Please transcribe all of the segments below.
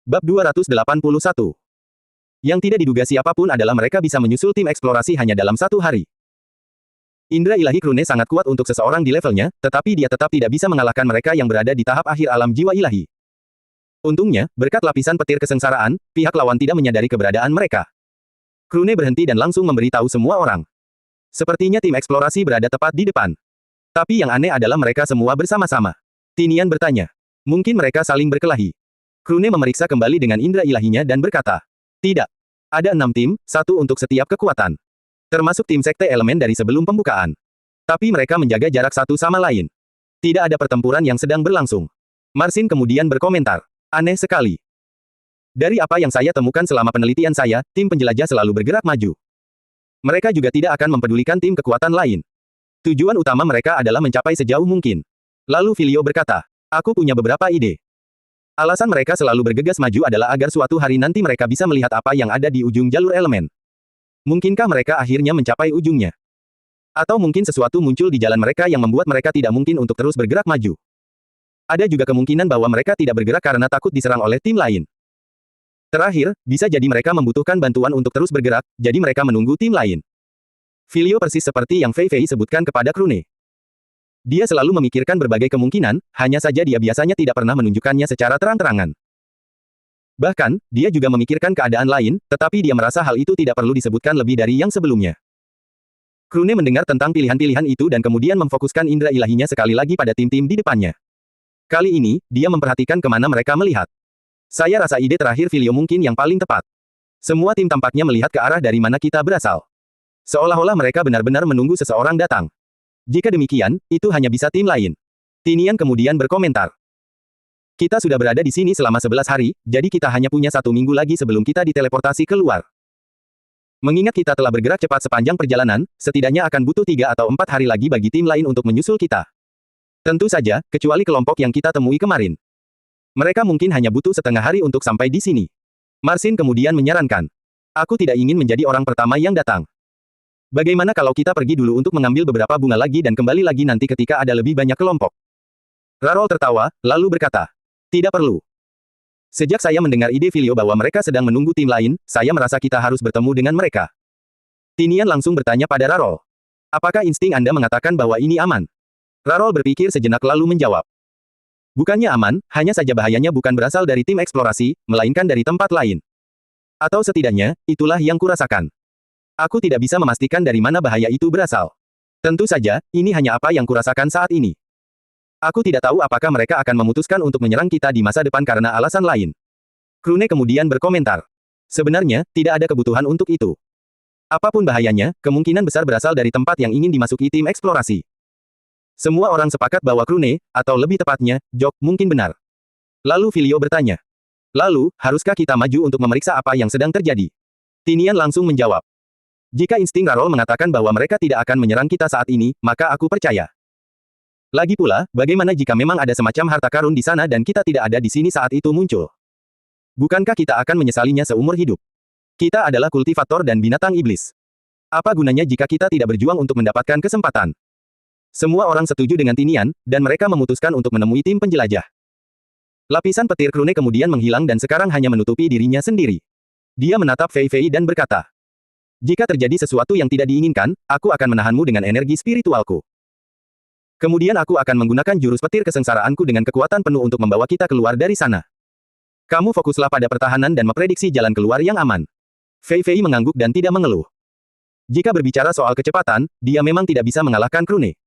Bab 281. Yang tidak diduga siapapun adalah mereka bisa menyusul tim eksplorasi hanya dalam satu hari. Indra ilahi Krune sangat kuat untuk seseorang di levelnya, tetapi dia tetap tidak bisa mengalahkan mereka yang berada di tahap akhir alam jiwa ilahi. Untungnya, berkat lapisan petir kesengsaraan, pihak lawan tidak menyadari keberadaan mereka. Krune berhenti dan langsung memberitahu semua orang. Sepertinya tim eksplorasi berada tepat di depan. Tapi yang aneh adalah mereka semua bersama-sama. Tinian bertanya. Mungkin mereka saling berkelahi. Krune memeriksa kembali dengan indera ilahinya dan berkata, tidak. Ada 6 tim, 1 untuk setiap kekuatan. Termasuk tim sekte elemen dari sebelum pembukaan. Tapi mereka menjaga jarak satu sama lain. Tidak ada pertempuran yang sedang berlangsung. Marsin kemudian berkomentar. Aneh sekali. Dari apa yang saya temukan selama penelitian saya, tim penjelajah selalu bergerak maju. Mereka juga tidak akan mempedulikan tim kekuatan lain. Tujuan utama mereka adalah mencapai sejauh mungkin. Lalu Filio berkata, aku punya beberapa ide. Alasan mereka selalu bergegas maju adalah agar suatu hari nanti mereka bisa melihat apa yang ada di ujung jalur elemen. Mungkinkah mereka akhirnya mencapai ujungnya? Atau mungkin sesuatu muncul di jalan mereka yang membuat mereka tidak mungkin untuk terus bergerak maju. Ada juga kemungkinan bahwa mereka tidak bergerak karena takut diserang oleh tim lain. Terakhir, bisa jadi mereka membutuhkan bantuan untuk terus bergerak, jadi mereka menunggu tim lain. Filio persis seperti yang Fei Fei sebutkan kepada Krune. Dia selalu memikirkan berbagai kemungkinan, hanya saja dia biasanya tidak pernah menunjukkannya secara terang-terangan. Bahkan, dia juga memikirkan keadaan lain, tetapi dia merasa hal itu tidak perlu disebutkan lebih dari yang sebelumnya. Krune mendengar tentang pilihan-pilihan itu dan kemudian memfokuskan indera ilahinya sekali lagi pada tim-tim di depannya. Kali ini, dia memperhatikan kemana mereka melihat. Saya rasa ide terakhir Filio mungkin yang paling tepat. Semua tim tampaknya melihat ke arah dari mana kita berasal. Seolah-olah mereka benar-benar menunggu seseorang datang. Jika demikian, itu hanya bisa tim lain. Tinian kemudian berkomentar. Kita sudah berada di sini selama 11 hari, jadi kita hanya punya 1 minggu lagi sebelum kita diteleportasi keluar. Mengingat kita telah bergerak cepat sepanjang perjalanan, setidaknya akan butuh 3 atau 4 hari lagi bagi tim lain untuk menyusul kita. Tentu saja, kecuali kelompok yang kita temui kemarin. Mereka mungkin hanya butuh setengah hari untuk sampai di sini. Marsin kemudian menyarankan. Aku tidak ingin menjadi orang pertama yang datang. Bagaimana kalau kita pergi dulu untuk mengambil beberapa bunga lagi dan kembali lagi nanti ketika ada lebih banyak kelompok? Rarol tertawa, lalu berkata. Tidak perlu. Sejak saya mendengar ide Filio bahwa mereka sedang menunggu tim lain, saya merasa kita harus bertemu dengan mereka. Tinian langsung bertanya pada Rarol. Apakah insting Anda mengatakan bahwa ini aman? Rarol berpikir sejenak lalu menjawab. Bukannya aman, hanya saja bahayanya bukan berasal dari tim eksplorasi, melainkan dari tempat lain. Atau setidaknya, itulah yang kurasakan. Aku tidak bisa memastikan dari mana bahaya itu berasal. Tentu saja, ini hanya apa yang kurasakan saat ini. Aku tidak tahu apakah mereka akan memutuskan untuk menyerang kita di masa depan karena alasan lain. Krune kemudian berkomentar. Sebenarnya, tidak ada kebutuhan untuk itu. Apapun bahayanya, kemungkinan besar berasal dari tempat yang ingin dimasuki tim eksplorasi. Semua orang sepakat bahwa Krune, atau lebih tepatnya, Jok, mungkin benar. Lalu Filio bertanya. Lalu, haruskah kita maju untuk memeriksa apa yang sedang terjadi? Tinian langsung menjawab. Jika insting Rarol mengatakan bahwa mereka tidak akan menyerang kita saat ini, maka aku percaya. Lagi pula, bagaimana jika memang ada semacam harta karun di sana dan kita tidak ada di sini saat itu muncul? Bukankah kita akan menyesalinya seumur hidup? Kita adalah kultivator dan binatang iblis. Apa gunanya jika kita tidak berjuang untuk mendapatkan kesempatan? Semua orang setuju dengan Tinian, dan mereka memutuskan untuk menemui tim penjelajah. Lapisan petir Krune kemudian menghilang dan sekarang hanya menutupi dirinya sendiri. Dia menatap Fei Fei dan berkata. Jika terjadi sesuatu yang tidak diinginkan, aku akan menahanmu dengan energi spiritualku. Kemudian aku akan menggunakan jurus petir kesengsaraanku dengan kekuatan penuh untuk membawa kita keluar dari sana. Kamu fokuslah pada pertahanan dan memprediksi jalan keluar yang aman. Fei Fei mengangguk dan tidak mengeluh. Jika berbicara soal kecepatan, dia memang tidak bisa mengalahkan Krune.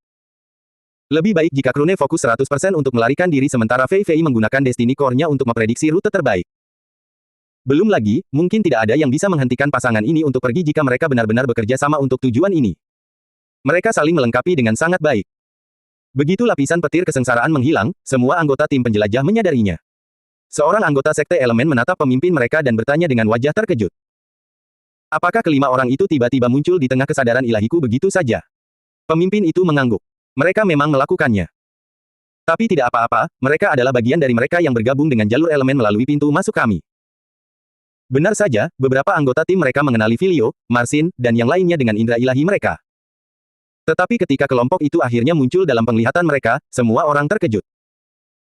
Lebih baik jika Krune fokus 100% untuk melarikan diri sementara Fei Fei menggunakan Destiny Core-nya untuk memprediksi rute terbaik. Belum lagi, mungkin tidak ada yang bisa menghentikan pasangan ini untuk pergi jika mereka benar-benar bekerja sama untuk tujuan ini. Mereka saling melengkapi dengan sangat baik. Begitu lapisan petir kesengsaraan menghilang, semua anggota tim penjelajah menyadarinya. Seorang anggota sekte elemen menatap pemimpin mereka dan bertanya dengan wajah terkejut. Apakah kelima orang itu tiba-tiba muncul di tengah kesadaran ilahiku begitu saja? Pemimpin itu mengangguk. Mereka memang melakukannya. Tapi tidak apa-apa, mereka adalah bagian dari mereka yang bergabung dengan jalur elemen melalui pintu masuk kami. Benar saja, beberapa anggota tim mereka mengenali Filio, Marsin, dan yang lainnya dengan indera ilahi mereka. Tetapi ketika kelompok itu akhirnya muncul dalam penglihatan mereka, semua orang terkejut.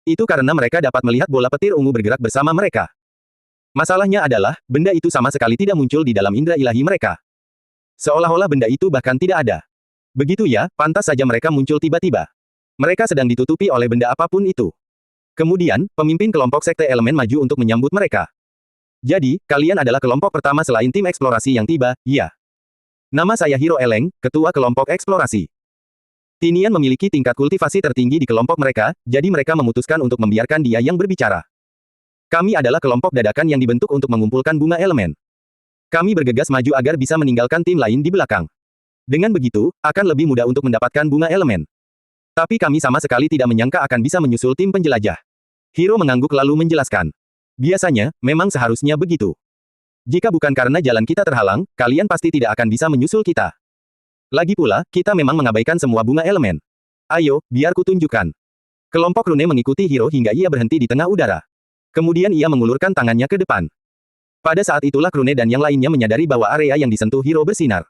Itu karena mereka dapat melihat bola petir ungu bergerak bersama mereka. Masalahnya adalah, benda itu sama sekali tidak muncul di dalam indera ilahi mereka. Seolah-olah benda itu bahkan tidak ada. Begitu ya, pantas saja mereka muncul tiba-tiba. Mereka sedang ditutupi oleh benda apapun itu. Kemudian, pemimpin kelompok sekte elemen maju untuk menyambut mereka. Jadi, kalian adalah kelompok pertama selain tim eksplorasi yang tiba, ya. Nama saya Hiro Eleng, ketua kelompok eksplorasi. Tinian memiliki tingkat kultivasi tertinggi di kelompok mereka, jadi mereka memutuskan untuk membiarkan dia yang berbicara. Kami adalah kelompok dadakan yang dibentuk untuk mengumpulkan bunga elemen. Kami bergegas maju agar bisa meninggalkan tim lain di belakang. Dengan begitu, akan lebih mudah untuk mendapatkan bunga elemen. Tapi kami sama sekali tidak menyangka akan bisa menyusul tim penjelajah. Hiro mengangguk lalu menjelaskan. Biasanya, memang seharusnya begitu. Jika bukan karena jalan kita terhalang, kalian pasti tidak akan bisa menyusul kita. Lagi pula, kita memang mengabaikan semua bunga elemen. Ayo, biar kutunjukkan. Kelompok Rune mengikuti Hiro hingga ia berhenti di tengah udara. Kemudian ia mengulurkan tangannya ke depan. Pada saat itulah Rune dan yang lainnya menyadari bahwa area yang disentuh Hiro bersinar.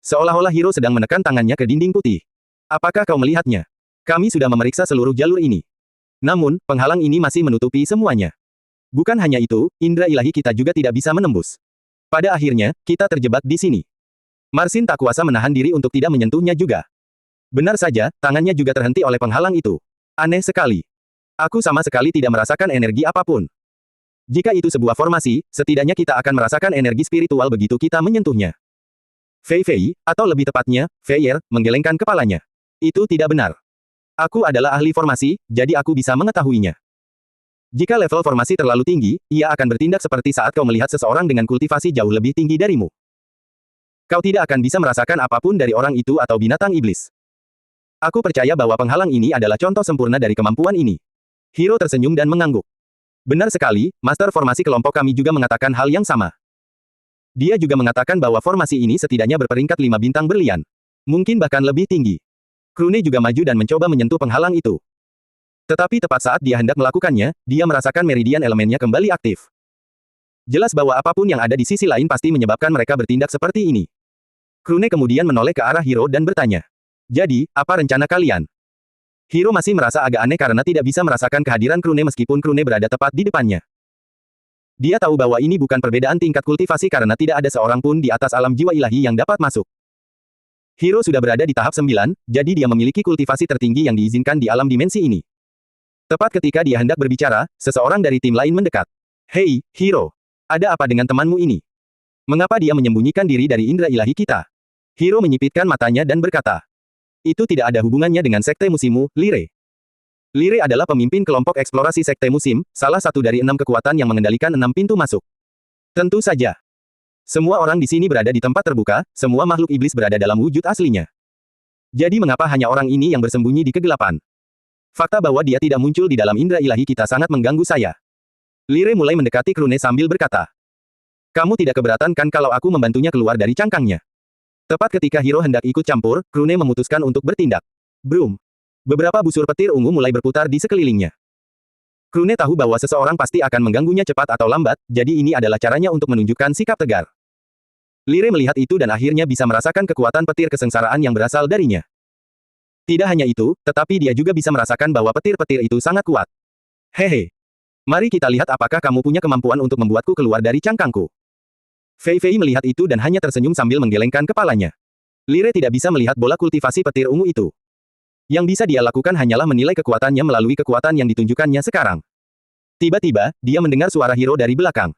Seolah-olah Hiro sedang menekan tangannya ke dinding putih. Apakah kau melihatnya? Kami sudah memeriksa seluruh jalur ini. Namun, penghalang ini masih menutupi semuanya. Bukan hanya itu, indera ilahi kita juga tidak bisa menembus. Pada akhirnya, kita terjebak di sini. Marsin tak kuasa menahan diri untuk tidak menyentuhnya juga. Benar saja, tangannya juga terhenti oleh penghalang itu. Aneh sekali. Aku sama sekali tidak merasakan energi apapun. Jika itu sebuah formasi, setidaknya kita akan merasakan energi spiritual begitu kita menyentuhnya. Fei Fei, atau lebih tepatnya, Feier, menggelengkan kepalanya. Itu tidak benar. Aku adalah ahli formasi, jadi aku bisa mengetahuinya. Jika level formasi terlalu tinggi, ia akan bertindak seperti saat kau melihat seseorang dengan kultivasi jauh lebih tinggi darimu. Kau tidak akan bisa merasakan apapun dari orang itu atau binatang iblis. Aku percaya bahwa penghalang ini adalah contoh sempurna dari kemampuan ini. Hiro tersenyum dan mengangguk. Benar sekali, Master Formasi kelompok kami juga mengatakan hal yang sama. Dia juga mengatakan bahwa formasi ini setidaknya berperingkat 5 bintang berlian. Mungkin bahkan lebih tinggi. Krune juga maju dan mencoba menyentuh penghalang itu. Tetapi tepat saat dia hendak melakukannya, dia merasakan meridian elemennya kembali aktif. Jelas bahwa apapun yang ada di sisi lain pasti menyebabkan mereka bertindak seperti ini. Krune kemudian menoleh ke arah Hiro dan bertanya. Jadi, apa rencana kalian? Hiro masih merasa agak aneh karena tidak bisa merasakan kehadiran Krune meskipun Krune berada tepat di depannya. Dia tahu bahwa ini bukan perbedaan tingkat kultivasi karena tidak ada seorang pun di atas alam jiwa ilahi yang dapat masuk. Hiro sudah berada di tahap 9, jadi dia memiliki kultivasi tertinggi yang diizinkan di alam dimensi ini. Tepat ketika dia hendak berbicara, seseorang dari tim lain mendekat. Hei, Hiro. Ada apa dengan temanmu ini? Mengapa dia menyembunyikan diri dari indera ilahi kita? Hiro menyipitkan matanya dan berkata. Itu tidak ada hubungannya dengan sekte musimmu, Lire. Lire adalah pemimpin kelompok eksplorasi sekte musim, salah satu dari 6 kekuatan yang mengendalikan 6 pintu masuk. Tentu saja. Semua orang di sini berada di tempat terbuka, semua makhluk iblis berada dalam wujud aslinya. Jadi mengapa hanya orang ini yang bersembunyi di kegelapan? Fakta bahwa dia tidak muncul di dalam indera ilahi kita sangat mengganggu saya. Lire mulai mendekati Krune sambil berkata. Kamu tidak keberatan kan kalau aku membantunya keluar dari cangkangnya? Tepat ketika Hiro hendak ikut campur, Krune memutuskan untuk bertindak. Brum. Beberapa busur petir ungu mulai berputar di sekelilingnya. Krune tahu bahwa seseorang pasti akan mengganggunya cepat atau lambat, jadi ini adalah caranya untuk menunjukkan sikap tegar. Lire melihat itu dan akhirnya bisa merasakan kekuatan petir kesengsaraan yang berasal darinya. Tidak hanya itu, tetapi dia juga bisa merasakan bahwa petir-petir itu sangat kuat. Hehe. Mari kita lihat apakah kamu punya kemampuan untuk membuatku keluar dari cangkangku. Fei Fei melihat itu dan hanya tersenyum sambil menggelengkan kepalanya. Lire tidak bisa melihat bola kultivasi petir ungu itu. Yang bisa dia lakukan hanyalah menilai kekuatannya melalui kekuatan yang ditunjukkannya sekarang. Tiba-tiba, dia mendengar suara Hiro dari belakang.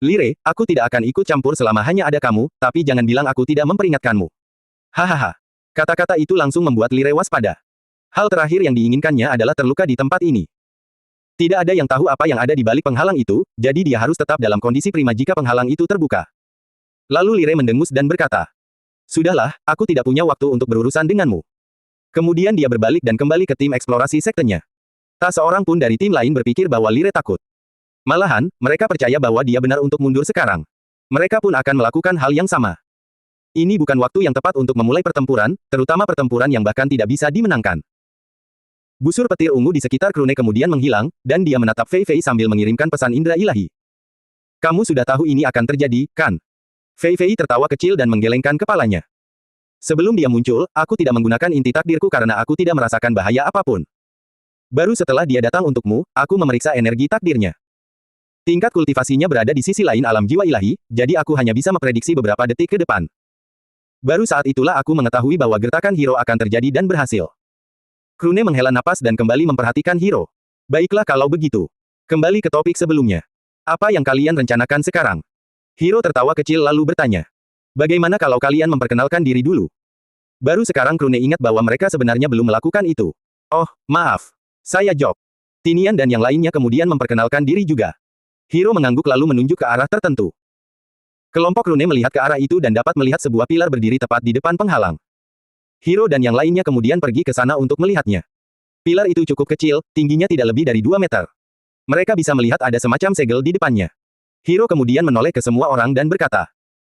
Lire, aku tidak akan ikut campur selama hanya ada kamu, tapi jangan bilang aku tidak memperingatkanmu. Hahaha. Kata-kata itu langsung membuat Lire waspada. Hal terakhir yang diinginkannya adalah terluka di tempat ini. Tidak ada yang tahu apa yang ada di balik penghalang itu, jadi dia harus tetap dalam kondisi prima jika penghalang itu terbuka. Lalu Lire mendengus dan berkata, Sudahlah, aku tidak punya waktu untuk berurusan denganmu. Kemudian dia berbalik dan kembali ke tim eksplorasi sektenya. Tak seorang pun dari tim lain berpikir bahwa Lire takut. Malahan, mereka percaya bahwa dia benar untuk mundur sekarang. Mereka pun akan melakukan hal yang sama. Ini bukan waktu yang tepat untuk memulai pertempuran, terutama pertempuran yang bahkan tidak bisa dimenangkan. Busur petir ungu di sekitar Krune kemudian menghilang, dan dia menatap Fei Fei sambil mengirimkan pesan indera ilahi. Kamu sudah tahu ini akan terjadi, kan? Fei Fei tertawa kecil dan menggelengkan kepalanya. Sebelum dia muncul, aku tidak menggunakan inti takdirku karena aku tidak merasakan bahaya apapun. Baru setelah dia datang untukmu, aku memeriksa energi takdirnya. Tingkat kultivasinya berada di sisi lain alam jiwa ilahi, jadi aku hanya bisa memprediksi beberapa detik ke depan. Baru saat itulah aku mengetahui bahwa gertakan Hiro akan terjadi dan berhasil. Krune menghela napas dan kembali memperhatikan Hiro. Baiklah kalau begitu. Kembali ke topik sebelumnya. Apa yang kalian rencanakan sekarang? Hiro tertawa kecil lalu bertanya. Bagaimana kalau kalian memperkenalkan diri dulu? Baru sekarang Krune ingat bahwa mereka sebenarnya belum melakukan itu. Oh, maaf. Saya Job. Tinian dan yang lainnya kemudian memperkenalkan diri juga. Hiro mengangguk lalu menunjuk ke arah tertentu. Kelompok Krune melihat ke arah itu dan dapat melihat sebuah pilar berdiri tepat di depan penghalang. Hiro dan yang lainnya kemudian pergi ke sana untuk melihatnya. Pilar itu cukup kecil, tingginya tidak lebih dari 2 meter. Mereka bisa melihat ada semacam segel di depannya. Hiro kemudian menoleh ke semua orang dan berkata,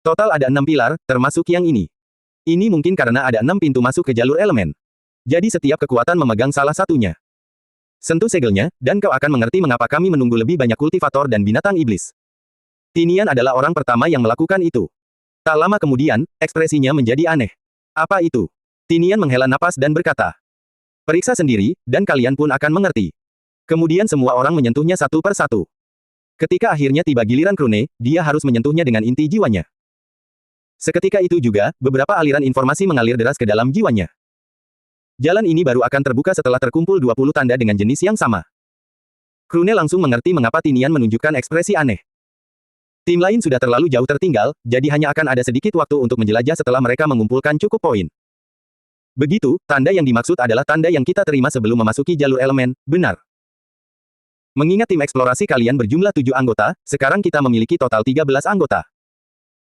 total ada 6 pilar, termasuk yang ini. Ini mungkin karena ada 6 pintu masuk ke jalur elemen. Jadi setiap kekuatan memegang salah satunya. Sentuh segelnya, dan kau akan mengerti mengapa kami menunggu lebih banyak kultivator dan binatang iblis. Tinian adalah orang pertama yang melakukan itu. Tak lama kemudian, ekspresinya menjadi aneh. Apa itu? Tinian menghela napas dan berkata, periksa sendiri, dan kalian pun akan mengerti. Kemudian semua orang menyentuhnya satu per satu. Ketika akhirnya tiba giliran Krune, dia harus menyentuhnya dengan inti jiwanya. Seketika itu juga, beberapa aliran informasi mengalir deras ke dalam jiwanya. Jalan ini baru akan terbuka setelah terkumpul 20 tanda dengan jenis yang sama. Krune langsung mengerti mengapa Tinian menunjukkan ekspresi aneh. Tim lain sudah terlalu jauh tertinggal, jadi hanya akan ada sedikit waktu untuk menjelajah setelah mereka mengumpulkan cukup poin. Begitu, tanda yang dimaksud adalah tanda yang kita terima sebelum memasuki jalur elemen, benar. Mengingat tim eksplorasi kalian berjumlah 7 anggota, sekarang kita memiliki total 13 anggota.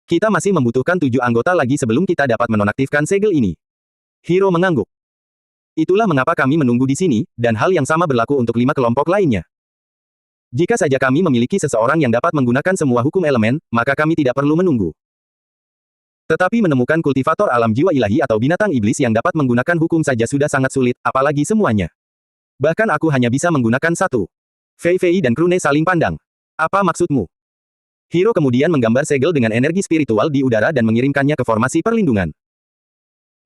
Kita masih membutuhkan 7 anggota lagi sebelum kita dapat menonaktifkan segel ini. Hiro mengangguk. Itulah mengapa kami menunggu di sini, dan hal yang sama berlaku untuk 5 kelompok lainnya. Jika saja kami memiliki seseorang yang dapat menggunakan semua hukum elemen, maka kami tidak perlu menunggu. Tetapi menemukan kultivator alam jiwa ilahi atau binatang iblis yang dapat menggunakan hukum saja sudah sangat sulit, apalagi semuanya. Bahkan aku hanya bisa menggunakan satu. Fei Fei dan Krune saling pandang. Apa maksudmu? Hiro kemudian menggambar segel dengan energi spiritual di udara dan mengirimkannya ke formasi perlindungan.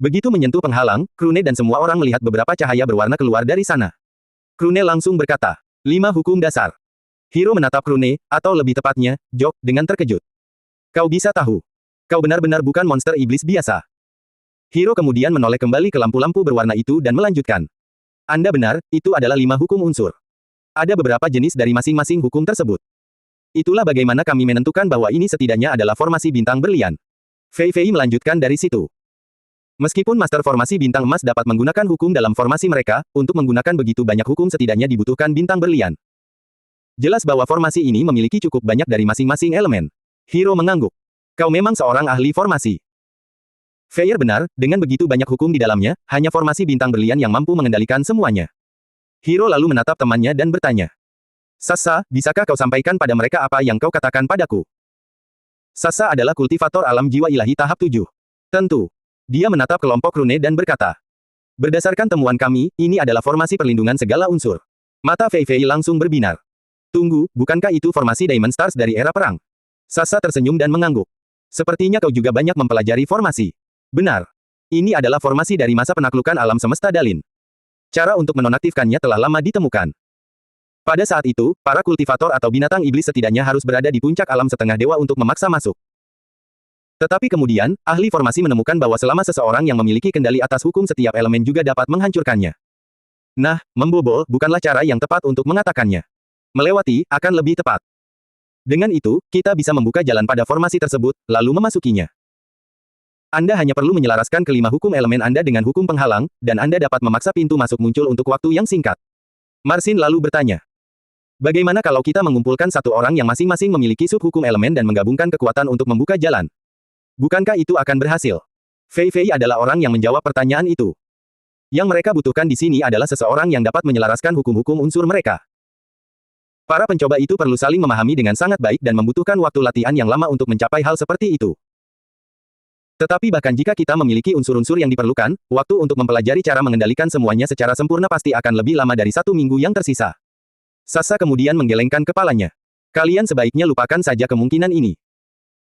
Begitu menyentuh penghalang, Krune dan semua orang melihat beberapa cahaya berwarna keluar dari sana. Krune langsung berkata, 5 hukum dasar. Hiro menatap Krune, atau lebih tepatnya, Job, dengan terkejut. Kau bisa tahu. Kau benar-benar bukan monster iblis biasa. Hiro kemudian menoleh kembali ke lampu-lampu berwarna itu dan melanjutkan. Anda benar, itu adalah 5 hukum unsur. Ada beberapa jenis dari masing-masing hukum tersebut. Itulah bagaimana kami menentukan bahwa ini setidaknya adalah formasi bintang berlian. Fei Fei melanjutkan dari situ. Meskipun Master Formasi Bintang Emas dapat menggunakan hukum dalam formasi mereka, untuk menggunakan begitu banyak hukum setidaknya dibutuhkan bintang berlian. Jelas bahwa formasi ini memiliki cukup banyak dari masing-masing elemen. Hiro mengangguk. Kau memang seorang ahli formasi. Feier benar, dengan begitu banyak hukum di dalamnya, hanya formasi bintang berlian yang mampu mengendalikan semuanya. Hiro lalu menatap temannya dan bertanya. Sasa, bisakah kau sampaikan pada mereka apa yang kau katakan padaku? Sasa adalah kultivator alam jiwa ilahi tahap 7. Tentu. Dia menatap kelompok Krune dan berkata. Berdasarkan temuan kami, ini adalah formasi perlindungan segala unsur. Mata Fei Fei langsung berbinar. Tunggu, bukankah itu formasi Diamond Stars dari era perang? Sasa tersenyum dan mengangguk. Sepertinya kau juga banyak mempelajari formasi. Benar. Ini adalah formasi dari masa penaklukan alam semesta Dalin. Cara untuk menonaktifkannya telah lama ditemukan. Pada saat itu, para kultivator atau binatang iblis setidaknya harus berada di puncak alam setengah dewa untuk memaksa masuk. Tetapi kemudian, ahli formasi menemukan bahwa selama seseorang yang memiliki kendali atas hukum setiap elemen juga dapat menghancurkannya. Nah, membobol bukanlah cara yang tepat untuk mengatakannya. Melewati akan lebih tepat. Dengan itu, kita bisa membuka jalan pada formasi tersebut, lalu memasukinya. Anda hanya perlu menyelaraskan kelima hukum elemen Anda dengan hukum penghalang, dan Anda dapat memaksa pintu masuk muncul untuk waktu yang singkat. Marsin lalu bertanya. Bagaimana kalau kita mengumpulkan satu orang yang masing-masing memiliki subhukum elemen dan menggabungkan kekuatan untuk membuka jalan? Bukankah itu akan berhasil? Fei Fei adalah orang yang menjawab pertanyaan itu. Yang mereka butuhkan di sini adalah seseorang yang dapat menyelaraskan hukum-hukum unsur mereka. Para pencoba itu perlu saling memahami dengan sangat baik dan membutuhkan waktu latihan yang lama untuk mencapai hal seperti itu. Tetapi bahkan jika kita memiliki unsur-unsur yang diperlukan, waktu untuk mempelajari cara mengendalikan semuanya secara sempurna pasti akan lebih lama dari 1 minggu yang tersisa. Sasa kemudian menggelengkan kepalanya. Kalian sebaiknya lupakan saja kemungkinan ini.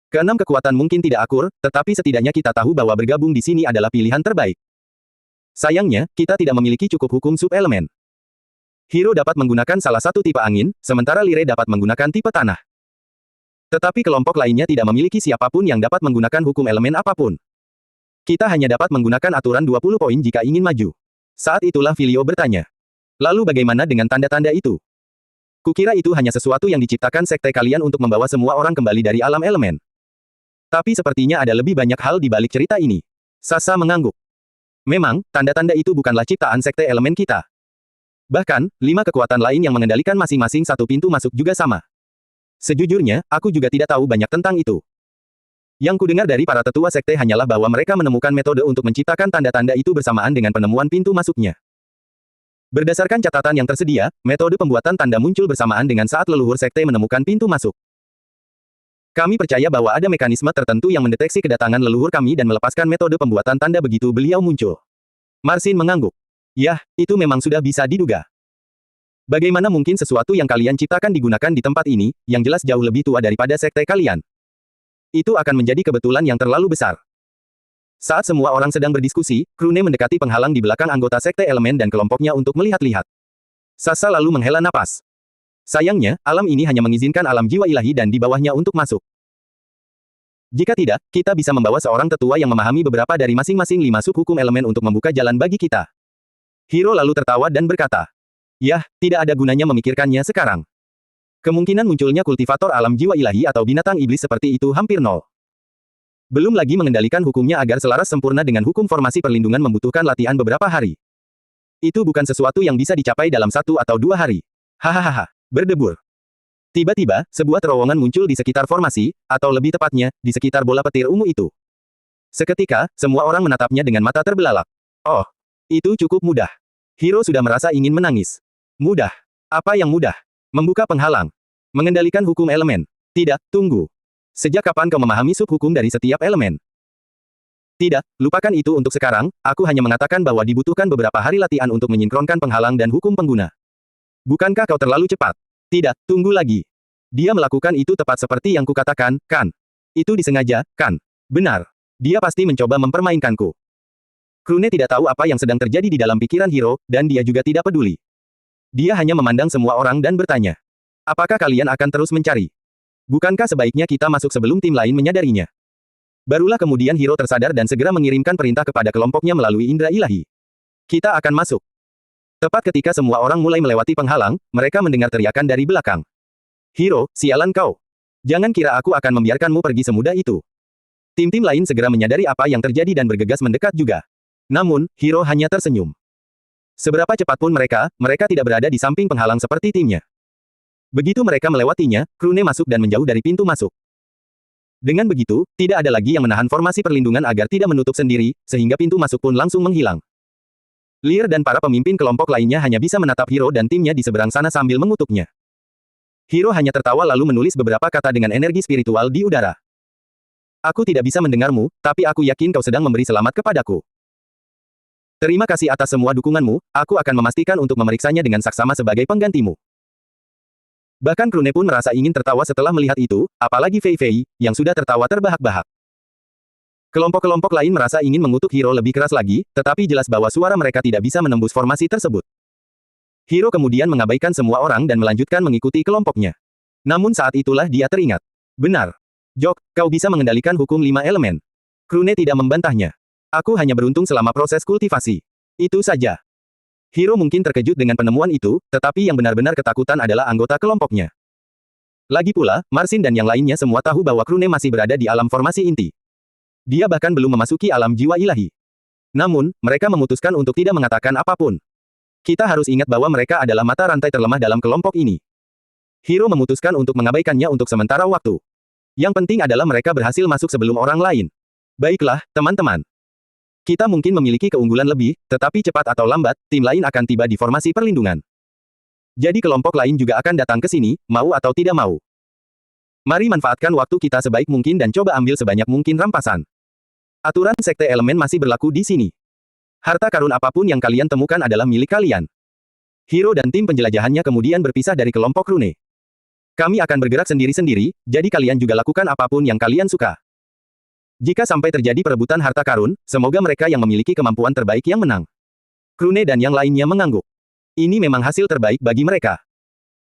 Keenam kekuatan mungkin tidak akur, tetapi setidaknya kita tahu bahwa bergabung di sini adalah pilihan terbaik. Sayangnya, kita tidak memiliki cukup hukum sub-elemen. Hiro dapat menggunakan salah satu tipe angin, sementara Lire dapat menggunakan tipe tanah. Tetapi kelompok lainnya tidak memiliki siapapun yang dapat menggunakan hukum elemen apapun. Kita hanya dapat menggunakan aturan 20 poin jika ingin maju. Saat itulah Filio bertanya. Lalu bagaimana dengan tanda-tanda itu? Kukira itu hanya sesuatu yang diciptakan sekte kalian untuk membawa semua orang kembali dari alam elemen. Tapi sepertinya ada lebih banyak hal di balik cerita ini. Sasa mengangguk. Memang, tanda-tanda itu bukanlah ciptaan sekte elemen kita. Bahkan, 5 kekuatan lain yang mengendalikan masing-masing satu pintu masuk juga sama. Sejujurnya, aku juga tidak tahu banyak tentang itu. Yang kudengar dari para tetua sekte hanyalah bahwa mereka menemukan metode untuk menciptakan tanda-tanda itu bersamaan dengan penemuan pintu masuknya. Berdasarkan catatan yang tersedia, metode pembuatan tanda muncul bersamaan dengan saat leluhur sekte menemukan pintu masuk. Kami percaya bahwa ada mekanisme tertentu yang mendeteksi kedatangan leluhur kami dan melepaskan metode pembuatan tanda begitu beliau muncul. Marsin mengangguk. Yah, itu memang sudah bisa diduga. Bagaimana mungkin sesuatu yang kalian ciptakan digunakan di tempat ini, yang jelas jauh lebih tua daripada sekte kalian? Itu akan menjadi kebetulan yang terlalu besar. Saat semua orang sedang berdiskusi, Krune mendekati penghalang di belakang anggota sekte elemen dan kelompoknya untuk melihat-lihat. Sasa lalu menghela napas. Sayangnya, alam ini hanya mengizinkan alam jiwa ilahi dan di bawahnya untuk masuk. Jika tidak, kita bisa membawa seorang tetua yang memahami beberapa dari masing-masing 5 subhukum elemen untuk membuka jalan bagi kita. Hiro lalu tertawa dan berkata, "Yah, tidak ada gunanya memikirkannya sekarang. Kemungkinan munculnya kultivator alam jiwa ilahi atau binatang iblis seperti itu hampir nol. Belum lagi mengendalikan hukumnya agar selaras sempurna dengan hukum formasi perlindungan membutuhkan latihan beberapa hari. Itu bukan sesuatu yang bisa dicapai dalam 1 atau 2 hari. Hahaha, berdebur." Tiba-tiba, sebuah terowongan muncul di sekitar formasi, atau lebih tepatnya, di sekitar bola petir ungu itu. Seketika, semua orang menatapnya dengan mata terbelalak. Oh, itu cukup mudah. Hiro sudah merasa ingin menangis. Mudah. Apa yang mudah? Membuka penghalang. Mengendalikan hukum elemen. Tidak, tunggu. Sejak kapan kau memahami subhukum dari setiap elemen? Tidak, lupakan itu untuk sekarang, aku hanya mengatakan bahwa dibutuhkan beberapa hari latihan untuk menyinkronkan penghalang dan hukum pengguna. Bukankah kau terlalu cepat? Tidak, tunggu lagi. Dia melakukan itu tepat seperti yang kukatakan, kan? Itu disengaja, kan? Benar. Dia pasti mencoba mempermainkanku. Krune tidak tahu apa yang sedang terjadi di dalam pikiran Hiro, dan dia juga tidak peduli. Dia hanya memandang semua orang dan bertanya. Apakah kalian akan terus mencari? Bukankah sebaiknya kita masuk sebelum tim lain menyadarinya? Barulah kemudian Hiro tersadar dan segera mengirimkan perintah kepada kelompoknya melalui indera ilahi. Kita akan masuk. Tepat ketika semua orang mulai melewati penghalang, mereka mendengar teriakan dari belakang. Hiro, sialan kau. Jangan kira aku akan membiarkanmu pergi semudah itu. Tim-tim lain segera menyadari apa yang terjadi dan bergegas mendekat juga. Namun, Hiro hanya tersenyum. Seberapa cepat pun mereka tidak berada di samping penghalang seperti timnya. Begitu mereka melewatinya, Krune masuk dan menjauh dari pintu masuk. Dengan begitu, tidak ada lagi yang menahan formasi perlindungan agar tidak menutup sendiri, sehingga pintu masuk pun langsung menghilang. Lear dan para pemimpin kelompok lainnya hanya bisa menatap Hiro dan timnya di seberang sana sambil mengutuknya. Hiro hanya tertawa lalu menulis beberapa kata dengan energi spiritual di udara. Aku tidak bisa mendengarmu, tapi aku yakin kau sedang memberi selamat kepadaku. Terima kasih atas semua dukunganmu, aku akan memastikan untuk memeriksanya dengan saksama sebagai penggantimu. Bahkan Krune pun merasa ingin tertawa setelah melihat itu, apalagi Fei Fei, yang sudah tertawa terbahak-bahak. Kelompok-kelompok lain merasa ingin mengutuk Hiro lebih keras lagi, tetapi jelas bahwa suara mereka tidak bisa menembus formasi tersebut. Hiro kemudian mengabaikan semua orang dan melanjutkan mengikuti kelompoknya. Namun saat itulah dia teringat. Benar. Jok, kau bisa mengendalikan hukum 5 elemen. Krune tidak membantahnya. Aku hanya beruntung selama proses kultivasi. Itu saja. Hiro mungkin terkejut dengan penemuan itu, tetapi yang benar-benar ketakutan adalah anggota kelompoknya. Lagi pula, Marsin dan yang lainnya semua tahu bahwa Krune masih berada di alam formasi inti. Dia bahkan belum memasuki alam jiwa ilahi. Namun, mereka memutuskan untuk tidak mengatakan apapun. Kita harus ingat bahwa mereka adalah mata rantai terlemah dalam kelompok ini. Hiro memutuskan untuk mengabaikannya untuk sementara waktu. Yang penting adalah mereka berhasil masuk sebelum orang lain. Baiklah, teman-teman. Kita mungkin memiliki keunggulan lebih, tetapi cepat atau lambat, tim lain akan tiba di formasi perlindungan. Jadi kelompok lain juga akan datang ke sini, mau atau tidak mau. Mari manfaatkan waktu kita sebaik mungkin dan coba ambil sebanyak mungkin rampasan. Aturan sekte elemen masih berlaku di sini. Harta karun apapun yang kalian temukan adalah milik kalian. Hiro dan tim penjelajahannya kemudian berpisah dari kelompok Krune. Kami akan bergerak sendiri-sendiri, jadi kalian juga lakukan apapun yang kalian suka. Jika sampai terjadi perebutan harta karun, semoga mereka yang memiliki kemampuan terbaik yang menang. Krune dan yang lainnya mengangguk. Ini memang hasil terbaik bagi mereka.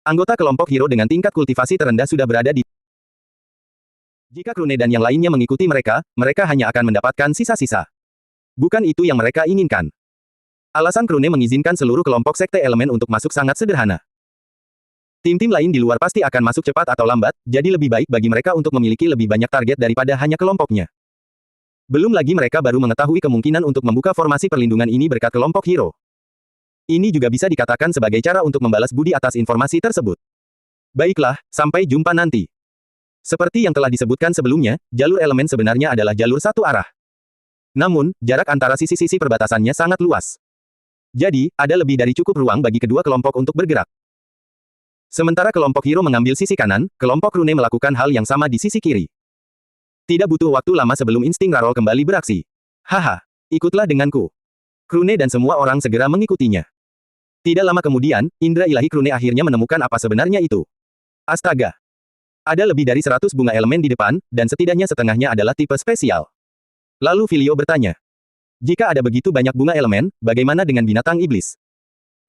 Anggota kelompok hero dengan tingkat kultivasi terendah sudah berada di... Jika Krune dan yang lainnya mengikuti mereka, mereka hanya akan mendapatkan sisa-sisa. Bukan itu yang mereka inginkan. Alasan Krune mengizinkan seluruh kelompok sekte elemen untuk masuk sangat sederhana. Tim-tim lain di luar pasti akan masuk cepat atau lambat, jadi lebih baik bagi mereka untuk memiliki lebih banyak target daripada hanya kelompoknya. Belum lagi mereka baru mengetahui kemungkinan untuk membuka formasi perlindungan ini berkat kelompok hero. Ini juga bisa dikatakan sebagai cara untuk membalas budi atas informasi tersebut. Baiklah, sampai jumpa nanti. Seperti yang telah disebutkan sebelumnya, jalur elemen sebenarnya adalah jalur satu arah. Namun, jarak antara sisi-sisi perbatasannya sangat luas. Jadi, ada lebih dari cukup ruang bagi kedua kelompok untuk bergerak. Sementara kelompok hero mengambil sisi kanan, kelompok Krune melakukan hal yang sama di sisi kiri. Tidak butuh waktu lama sebelum insting Rarol kembali beraksi. Haha, ikutlah denganku. Krune dan semua orang segera mengikutinya. Tidak lama kemudian, indera ilahi Krune akhirnya menemukan apa sebenarnya itu. Astaga! Ada lebih dari 100 bunga elemen di depan, dan setidaknya setengahnya adalah tipe spesial. Lalu Filio bertanya. Jika ada begitu banyak bunga elemen, bagaimana dengan binatang iblis?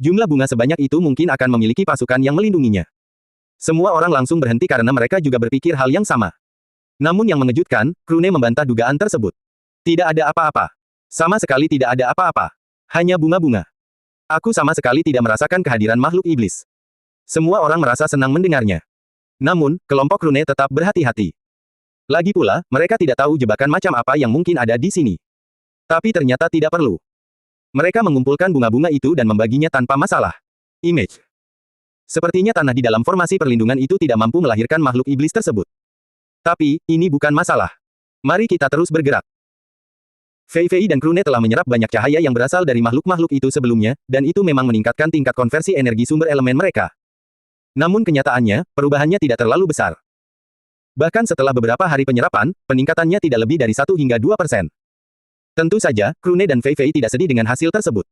Jumlah bunga sebanyak itu mungkin akan memiliki pasukan yang melindunginya. Semua orang langsung berhenti karena mereka juga berpikir hal yang sama. Namun yang mengejutkan, Krune membantah dugaan tersebut. Tidak ada apa-apa. Sama sekali tidak ada apa-apa. Hanya bunga-bunga. Aku sama sekali tidak merasakan kehadiran makhluk iblis. Semua orang merasa senang mendengarnya. Namun, kelompok Krune tetap berhati-hati. Lagi pula, mereka tidak tahu jebakan macam apa yang mungkin ada di sini. Tapi ternyata tidak perlu. Mereka mengumpulkan bunga-bunga itu dan membaginya tanpa masalah. Image. Sepertinya tanah di dalam formasi perlindungan itu tidak mampu melahirkan makhluk iblis tersebut. Tapi, ini bukan masalah. Mari kita terus bergerak. Fei Fei dan Krune telah menyerap banyak cahaya yang berasal dari makhluk-makhluk itu sebelumnya, dan itu memang meningkatkan tingkat konversi energi sumber elemen mereka. Namun kenyataannya, perubahannya tidak terlalu besar. Bahkan setelah beberapa hari penyerapan, peningkatannya tidak lebih dari 1 hingga 2%. Tentu saja, Krune dan Fei Fei tidak sedih dengan hasil tersebut.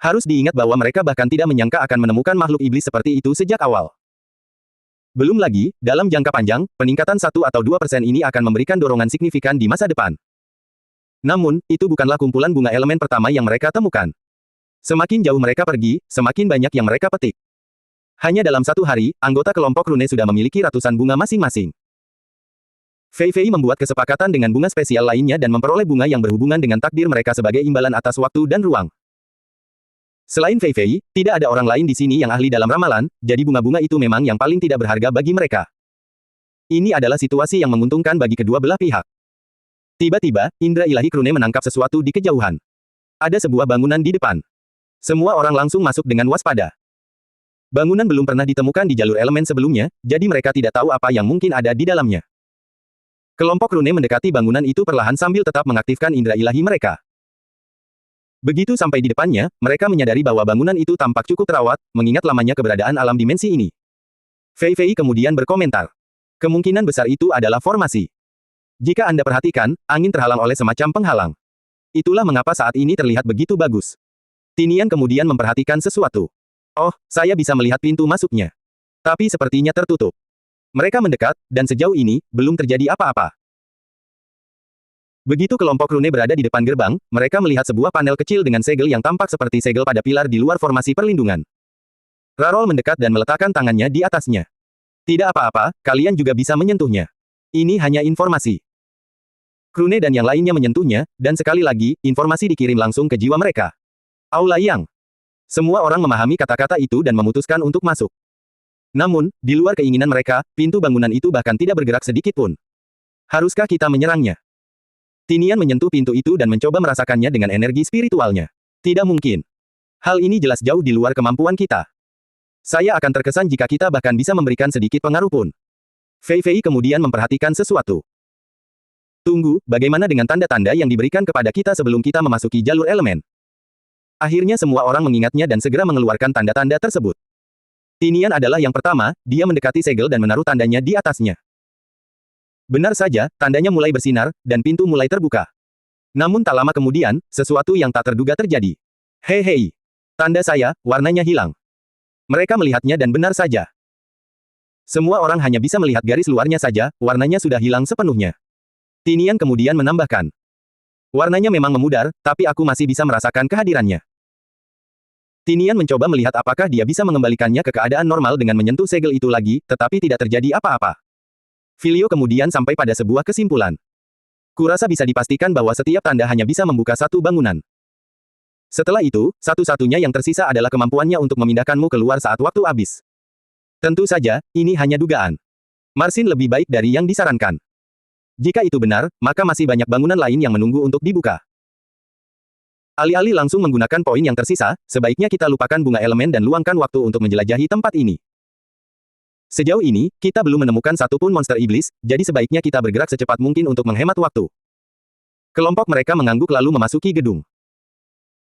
Harus diingat bahwa mereka bahkan tidak menyangka akan menemukan makhluk iblis seperti itu sejak awal. Belum lagi, dalam jangka panjang, peningkatan 1 atau 2% ini akan memberikan dorongan signifikan di masa depan. Namun, itu bukanlah kumpulan bunga elemen pertama yang mereka temukan. Semakin jauh mereka pergi, semakin banyak yang mereka petik. Hanya dalam satu hari, anggota kelompok Krune sudah memiliki ratusan bunga masing-masing. Fei Fei membuat kesepakatan dengan bunga spesial lainnya dan memperoleh bunga yang berhubungan dengan takdir mereka sebagai imbalan atas waktu dan ruang. Selain Fei Fei, tidak ada orang lain di sini yang ahli dalam ramalan, jadi bunga-bunga itu memang yang paling tidak berharga bagi mereka. Ini adalah situasi yang menguntungkan bagi kedua belah pihak. Tiba-tiba, indera ilahi Krune menangkap sesuatu di kejauhan. Ada sebuah bangunan di depan. Semua orang langsung masuk dengan waspada. Bangunan belum pernah ditemukan di jalur elemen sebelumnya, jadi mereka tidak tahu apa yang mungkin ada di dalamnya. Kelompok Krune mendekati bangunan itu perlahan sambil tetap mengaktifkan indera ilahi mereka. Begitu sampai di depannya, mereka menyadari bahwa bangunan itu tampak cukup terawat, mengingat lamanya keberadaan alam dimensi ini. Fei Fei kemudian berkomentar. Kemungkinan besar itu adalah formasi. Jika Anda perhatikan, angin terhalang oleh semacam penghalang. Itulah mengapa saat ini terlihat begitu bagus. Tinian kemudian memperhatikan sesuatu. Oh, saya bisa melihat pintu masuknya. Tapi sepertinya tertutup. Mereka mendekat, dan sejauh ini, belum terjadi apa-apa. Begitu kelompok Krune berada di depan gerbang, mereka melihat sebuah panel kecil dengan segel yang tampak seperti segel pada pilar di luar formasi perlindungan. Rarol mendekat dan meletakkan tangannya di atasnya. Tidak apa-apa, kalian juga bisa menyentuhnya. Ini hanya informasi. Krune dan yang lainnya menyentuhnya, dan sekali lagi, informasi dikirim langsung ke jiwa mereka. Aula Yang. Semua orang memahami kata-kata itu dan memutuskan untuk masuk. Namun, di luar keinginan mereka, pintu bangunan itu bahkan tidak bergerak sedikit pun. Haruskah kita menyerangnya? Tinian menyentuh pintu itu dan mencoba merasakannya dengan energi spiritualnya. Tidak mungkin. Hal ini jelas jauh di luar kemampuan kita. Saya akan terkesan jika kita bahkan bisa memberikan sedikit pengaruh pun. Fei Fei kemudian memperhatikan sesuatu. Tunggu, bagaimana dengan tanda-tanda yang diberikan kepada kita sebelum kita memasuki jalur elemen? Akhirnya semua orang mengingatnya dan segera mengeluarkan tanda-tanda tersebut. Tinian adalah yang pertama, dia mendekati segel dan menaruh tandanya di atasnya. Benar saja, tandanya mulai bersinar, dan pintu mulai terbuka. Namun tak lama kemudian, sesuatu yang tak terduga terjadi. Hei. Tanda saya, warnanya hilang. Mereka melihatnya dan benar saja. Semua orang hanya bisa melihat garis luarnya saja, warnanya sudah hilang sepenuhnya. Tinian kemudian menambahkan. Warnanya memang memudar, tapi aku masih bisa merasakan kehadirannya. Tinian mencoba melihat apakah dia bisa mengembalikannya ke keadaan normal dengan menyentuh segel itu lagi, tetapi tidak terjadi apa-apa. Filio kemudian sampai pada sebuah kesimpulan. Kurasa bisa dipastikan bahwa setiap tanda hanya bisa membuka satu bangunan. Setelah itu, satu-satunya yang tersisa adalah kemampuannya untuk memindahkanmu keluar saat waktu habis. Tentu saja, ini hanya dugaan. Marsin lebih baik dari yang disarankan. Jika itu benar, maka masih banyak bangunan lain yang menunggu untuk dibuka. Alih-alih langsung menggunakan poin yang tersisa, sebaiknya kita lupakan bunga elemen dan luangkan waktu untuk menjelajahi tempat ini. Sejauh ini, kita belum menemukan satupun monster iblis, jadi sebaiknya kita bergerak secepat mungkin untuk menghemat waktu. Kelompok mereka mengangguk lalu memasuki gedung.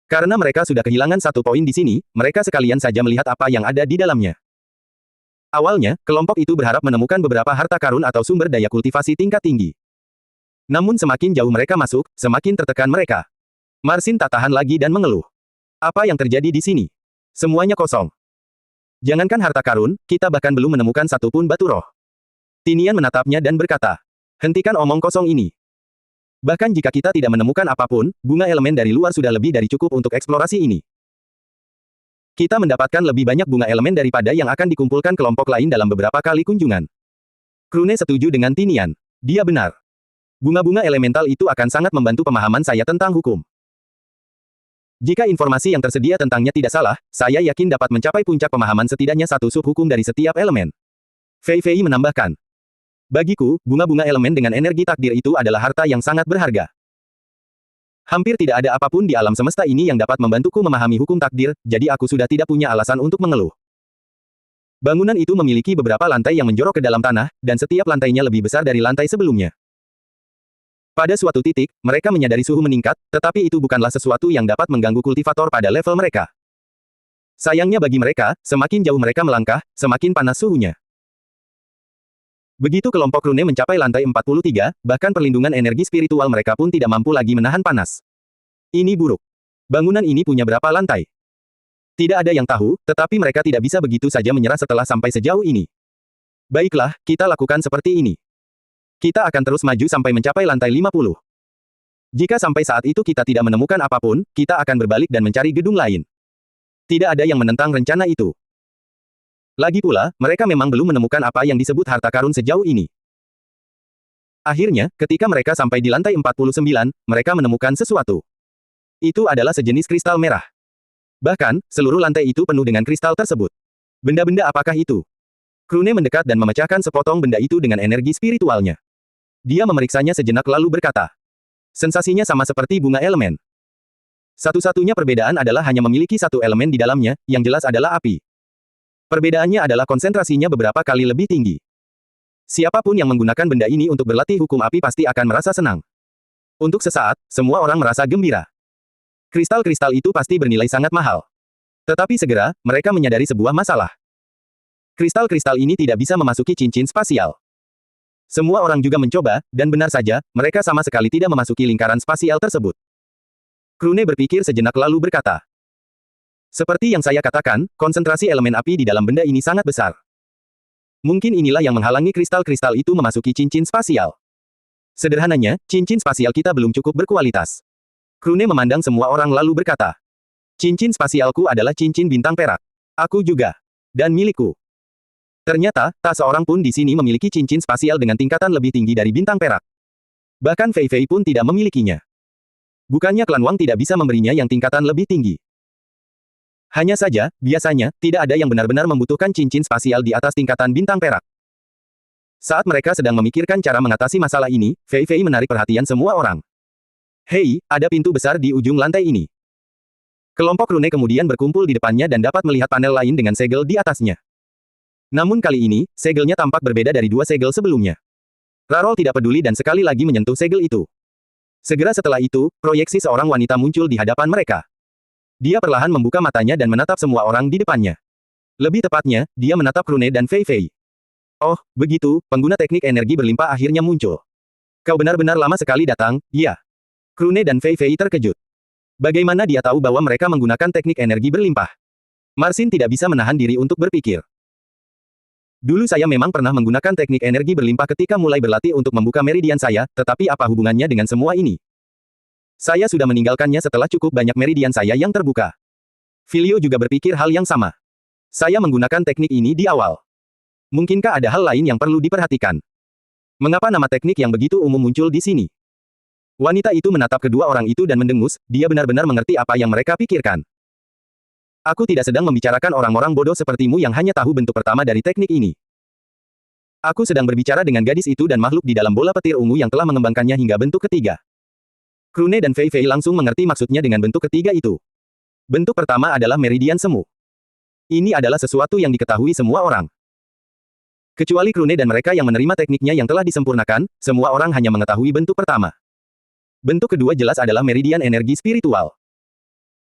Karena mereka sudah kehilangan satu poin di sini, mereka sekalian saja melihat apa yang ada di dalamnya. Awalnya, kelompok itu berharap menemukan beberapa harta karun atau sumber daya kultivasi tingkat tinggi. Namun semakin jauh mereka masuk, semakin tertekan mereka. Marsin tak tahan lagi dan mengeluh. Apa yang terjadi di sini? Semuanya kosong. Jangankan harta karun, kita bahkan belum menemukan satupun batu roh. Tinian menatapnya dan berkata, hentikan omong kosong ini. Bahkan jika kita tidak menemukan apapun, bunga elemen dari luar sudah lebih dari cukup untuk eksplorasi ini. Kita mendapatkan lebih banyak bunga elemen daripada yang akan dikumpulkan kelompok lain dalam beberapa kali kunjungan. Krune setuju dengan Tinian. Dia benar. Bunga-bunga elemental itu akan sangat membantu pemahaman saya tentang hukum. Jika informasi yang tersedia tentangnya tidak salah, saya yakin dapat mencapai puncak pemahaman setidaknya satu subhukum dari setiap elemen. Fei Fei menambahkan. Bagiku, bunga-bunga elemen dengan energi takdir itu adalah harta yang sangat berharga. Hampir tidak ada apapun di alam semesta ini yang dapat membantuku memahami hukum takdir, jadi aku sudah tidak punya alasan untuk mengeluh. Bangunan itu memiliki beberapa lantai yang menjorok ke dalam tanah, dan setiap lantainya lebih besar dari lantai sebelumnya. Pada suatu titik, mereka menyadari suhu meningkat, tetapi itu bukanlah sesuatu yang dapat mengganggu kultivator pada level mereka. Sayangnya bagi mereka, semakin jauh mereka melangkah, semakin panas suhunya. Begitu kelompok Rune mencapai lantai 43, bahkan perlindungan energi spiritual mereka pun tidak mampu lagi menahan panas. Ini buruk. Bangunan ini punya berapa lantai? Tidak ada yang tahu, tetapi mereka tidak bisa begitu saja menyerah setelah sampai sejauh ini. Baiklah, kita lakukan seperti ini. Kita akan terus maju sampai mencapai lantai 50. Jika sampai saat itu kita tidak menemukan apapun, kita akan berbalik dan mencari gedung lain. Tidak ada yang menentang rencana itu. Lagi pula, mereka memang belum menemukan apa yang disebut harta karun sejauh ini. Akhirnya, ketika mereka sampai di lantai 49, mereka menemukan sesuatu. Itu adalah sejenis kristal merah. Bahkan, seluruh lantai itu penuh dengan kristal tersebut. Benda-benda apakah itu? Krune mendekat dan memecahkan sepotong benda itu dengan energi spiritualnya. Dia memeriksanya sejenak lalu berkata. Sensasinya sama seperti bunga elemen. Satu-satunya perbedaan adalah hanya memiliki satu elemen di dalamnya, yang jelas adalah api. Perbedaannya adalah konsentrasinya beberapa kali lebih tinggi. Siapapun yang menggunakan benda ini untuk berlatih hukum api pasti akan merasa senang. Untuk sesaat, semua orang merasa gembira. Kristal-kristal itu pasti bernilai sangat mahal. Tetapi segera, mereka menyadari sebuah masalah. Kristal-kristal ini tidak bisa memasuki cincin spasial. Semua orang juga mencoba, dan benar saja, mereka sama sekali tidak memasuki lingkaran spasial tersebut. Krune berpikir sejenak lalu berkata. Seperti yang saya katakan, konsentrasi elemen api di dalam benda ini sangat besar. Mungkin inilah yang menghalangi kristal-kristal itu memasuki cincin spasial. Sederhananya, cincin spasial kita belum cukup berkualitas. Krune memandang semua orang lalu berkata. Cincin spasialku adalah cincin bintang perak. Aku juga. Dan milikku. Ternyata, tak seorang pun di sini memiliki cincin spasial dengan tingkatan lebih tinggi dari bintang perak. Bahkan Fei Fei pun tidak memilikinya. Bukannya klan Wang tidak bisa memberinya yang tingkatan lebih tinggi. Hanya saja, biasanya, tidak ada yang benar-benar membutuhkan cincin spasial di atas tingkatan bintang perak. Saat mereka sedang memikirkan cara mengatasi masalah ini, Fei Fei menarik perhatian semua orang. Hei, ada pintu besar di ujung lantai ini. Kelompok Rune kemudian berkumpul di depannya dan dapat melihat panel lain dengan segel di atasnya. Namun kali ini, segelnya tampak berbeda dari dua segel sebelumnya. Rarol tidak peduli dan sekali lagi menyentuh segel itu. Segera setelah itu, proyeksi seorang wanita muncul di hadapan mereka. Dia perlahan membuka matanya dan menatap semua orang di depannya. Lebih tepatnya, dia menatap Krune dan Fei Fei. Oh, begitu, pengguna teknik energi berlimpah akhirnya muncul. Kau benar-benar lama sekali datang, ya. Krune dan Fei Fei terkejut. Bagaimana dia tahu bahwa mereka menggunakan teknik energi berlimpah? Marsin tidak bisa menahan diri untuk berpikir. Dulu saya memang pernah menggunakan teknik energi berlimpah ketika mulai berlatih untuk membuka meridian saya, tetapi apa hubungannya dengan semua ini? Saya sudah meninggalkannya setelah cukup banyak meridian saya yang terbuka. Filio juga berpikir hal yang sama. Saya menggunakan teknik ini di awal. Mungkinkah ada hal lain yang perlu diperhatikan? Mengapa nama teknik yang begitu umum muncul di sini? Wanita itu menatap kedua orang itu dan mendengus, dia benar-benar mengerti apa yang mereka pikirkan. Aku tidak sedang membicarakan orang-orang bodoh sepertimu yang hanya tahu bentuk pertama dari teknik ini. Aku sedang berbicara dengan gadis itu dan makhluk di dalam bola petir ungu yang telah mengembangkannya hingga bentuk ketiga. Krune dan Fei Fei langsung mengerti maksudnya dengan bentuk ketiga itu. Bentuk pertama adalah meridian semu. Ini adalah sesuatu yang diketahui semua orang. Kecuali Krune dan mereka yang menerima tekniknya yang telah disempurnakan, semua orang hanya mengetahui bentuk pertama. Bentuk kedua jelas adalah meridian energi spiritual.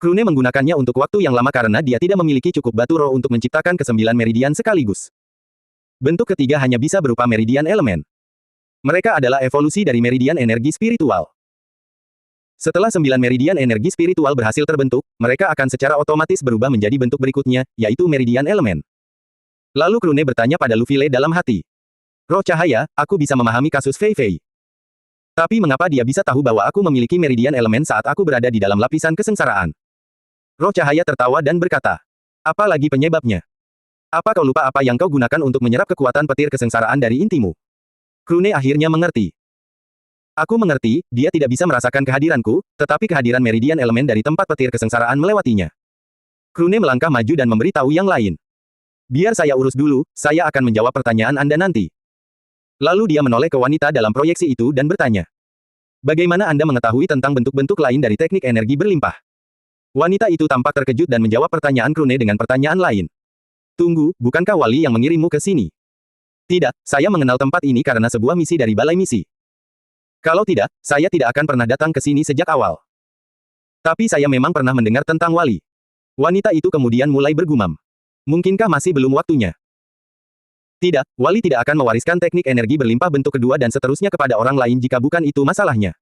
Krune menggunakannya untuk waktu yang lama karena dia tidak memiliki cukup batu roh untuk menciptakan ke-9 meridian sekaligus. Bentuk ketiga hanya bisa berupa meridian elemen. Mereka adalah evolusi dari meridian energi spiritual. Setelah 9 meridian energi spiritual berhasil terbentuk, mereka akan secara otomatis berubah menjadi bentuk berikutnya, yaitu meridian elemen. Lalu Krune bertanya pada Lu File dalam hati. Roh cahaya, aku bisa memahami kasus Fei Fei. Tapi mengapa dia bisa tahu bahwa aku memiliki meridian elemen saat aku berada di dalam lapisan kesengsaraan? Roh cahaya tertawa dan berkata, apa lagi penyebabnya? Apa kau lupa apa yang kau gunakan untuk menyerap kekuatan petir kesengsaraan dari intimu? Krune akhirnya mengerti. Aku mengerti, dia tidak bisa merasakan kehadiranku, tetapi kehadiran meridian elemen dari tempat petir kesengsaraan melewatinya. Krune melangkah maju dan memberitahu yang lain. Biar saya urus dulu, saya akan menjawab pertanyaan Anda nanti. Lalu dia menoleh ke wanita dalam proyeksi itu dan bertanya. Bagaimana Anda mengetahui tentang bentuk-bentuk lain dari teknik energi berlimpah? Wanita itu tampak terkejut dan menjawab pertanyaan Krune dengan pertanyaan lain. Tunggu, bukankah wali yang mengirimmu ke sini? Tidak, saya mengenal tempat ini karena sebuah misi dari balai misi. Kalau tidak, saya tidak akan pernah datang ke sini sejak awal. Tapi saya memang pernah mendengar tentang wali. Wanita itu kemudian mulai bergumam. Mungkinkah masih belum waktunya? Tidak, wali tidak akan mewariskan teknik energi berlimpah bentuk kedua dan seterusnya kepada orang lain jika bukan itu masalahnya.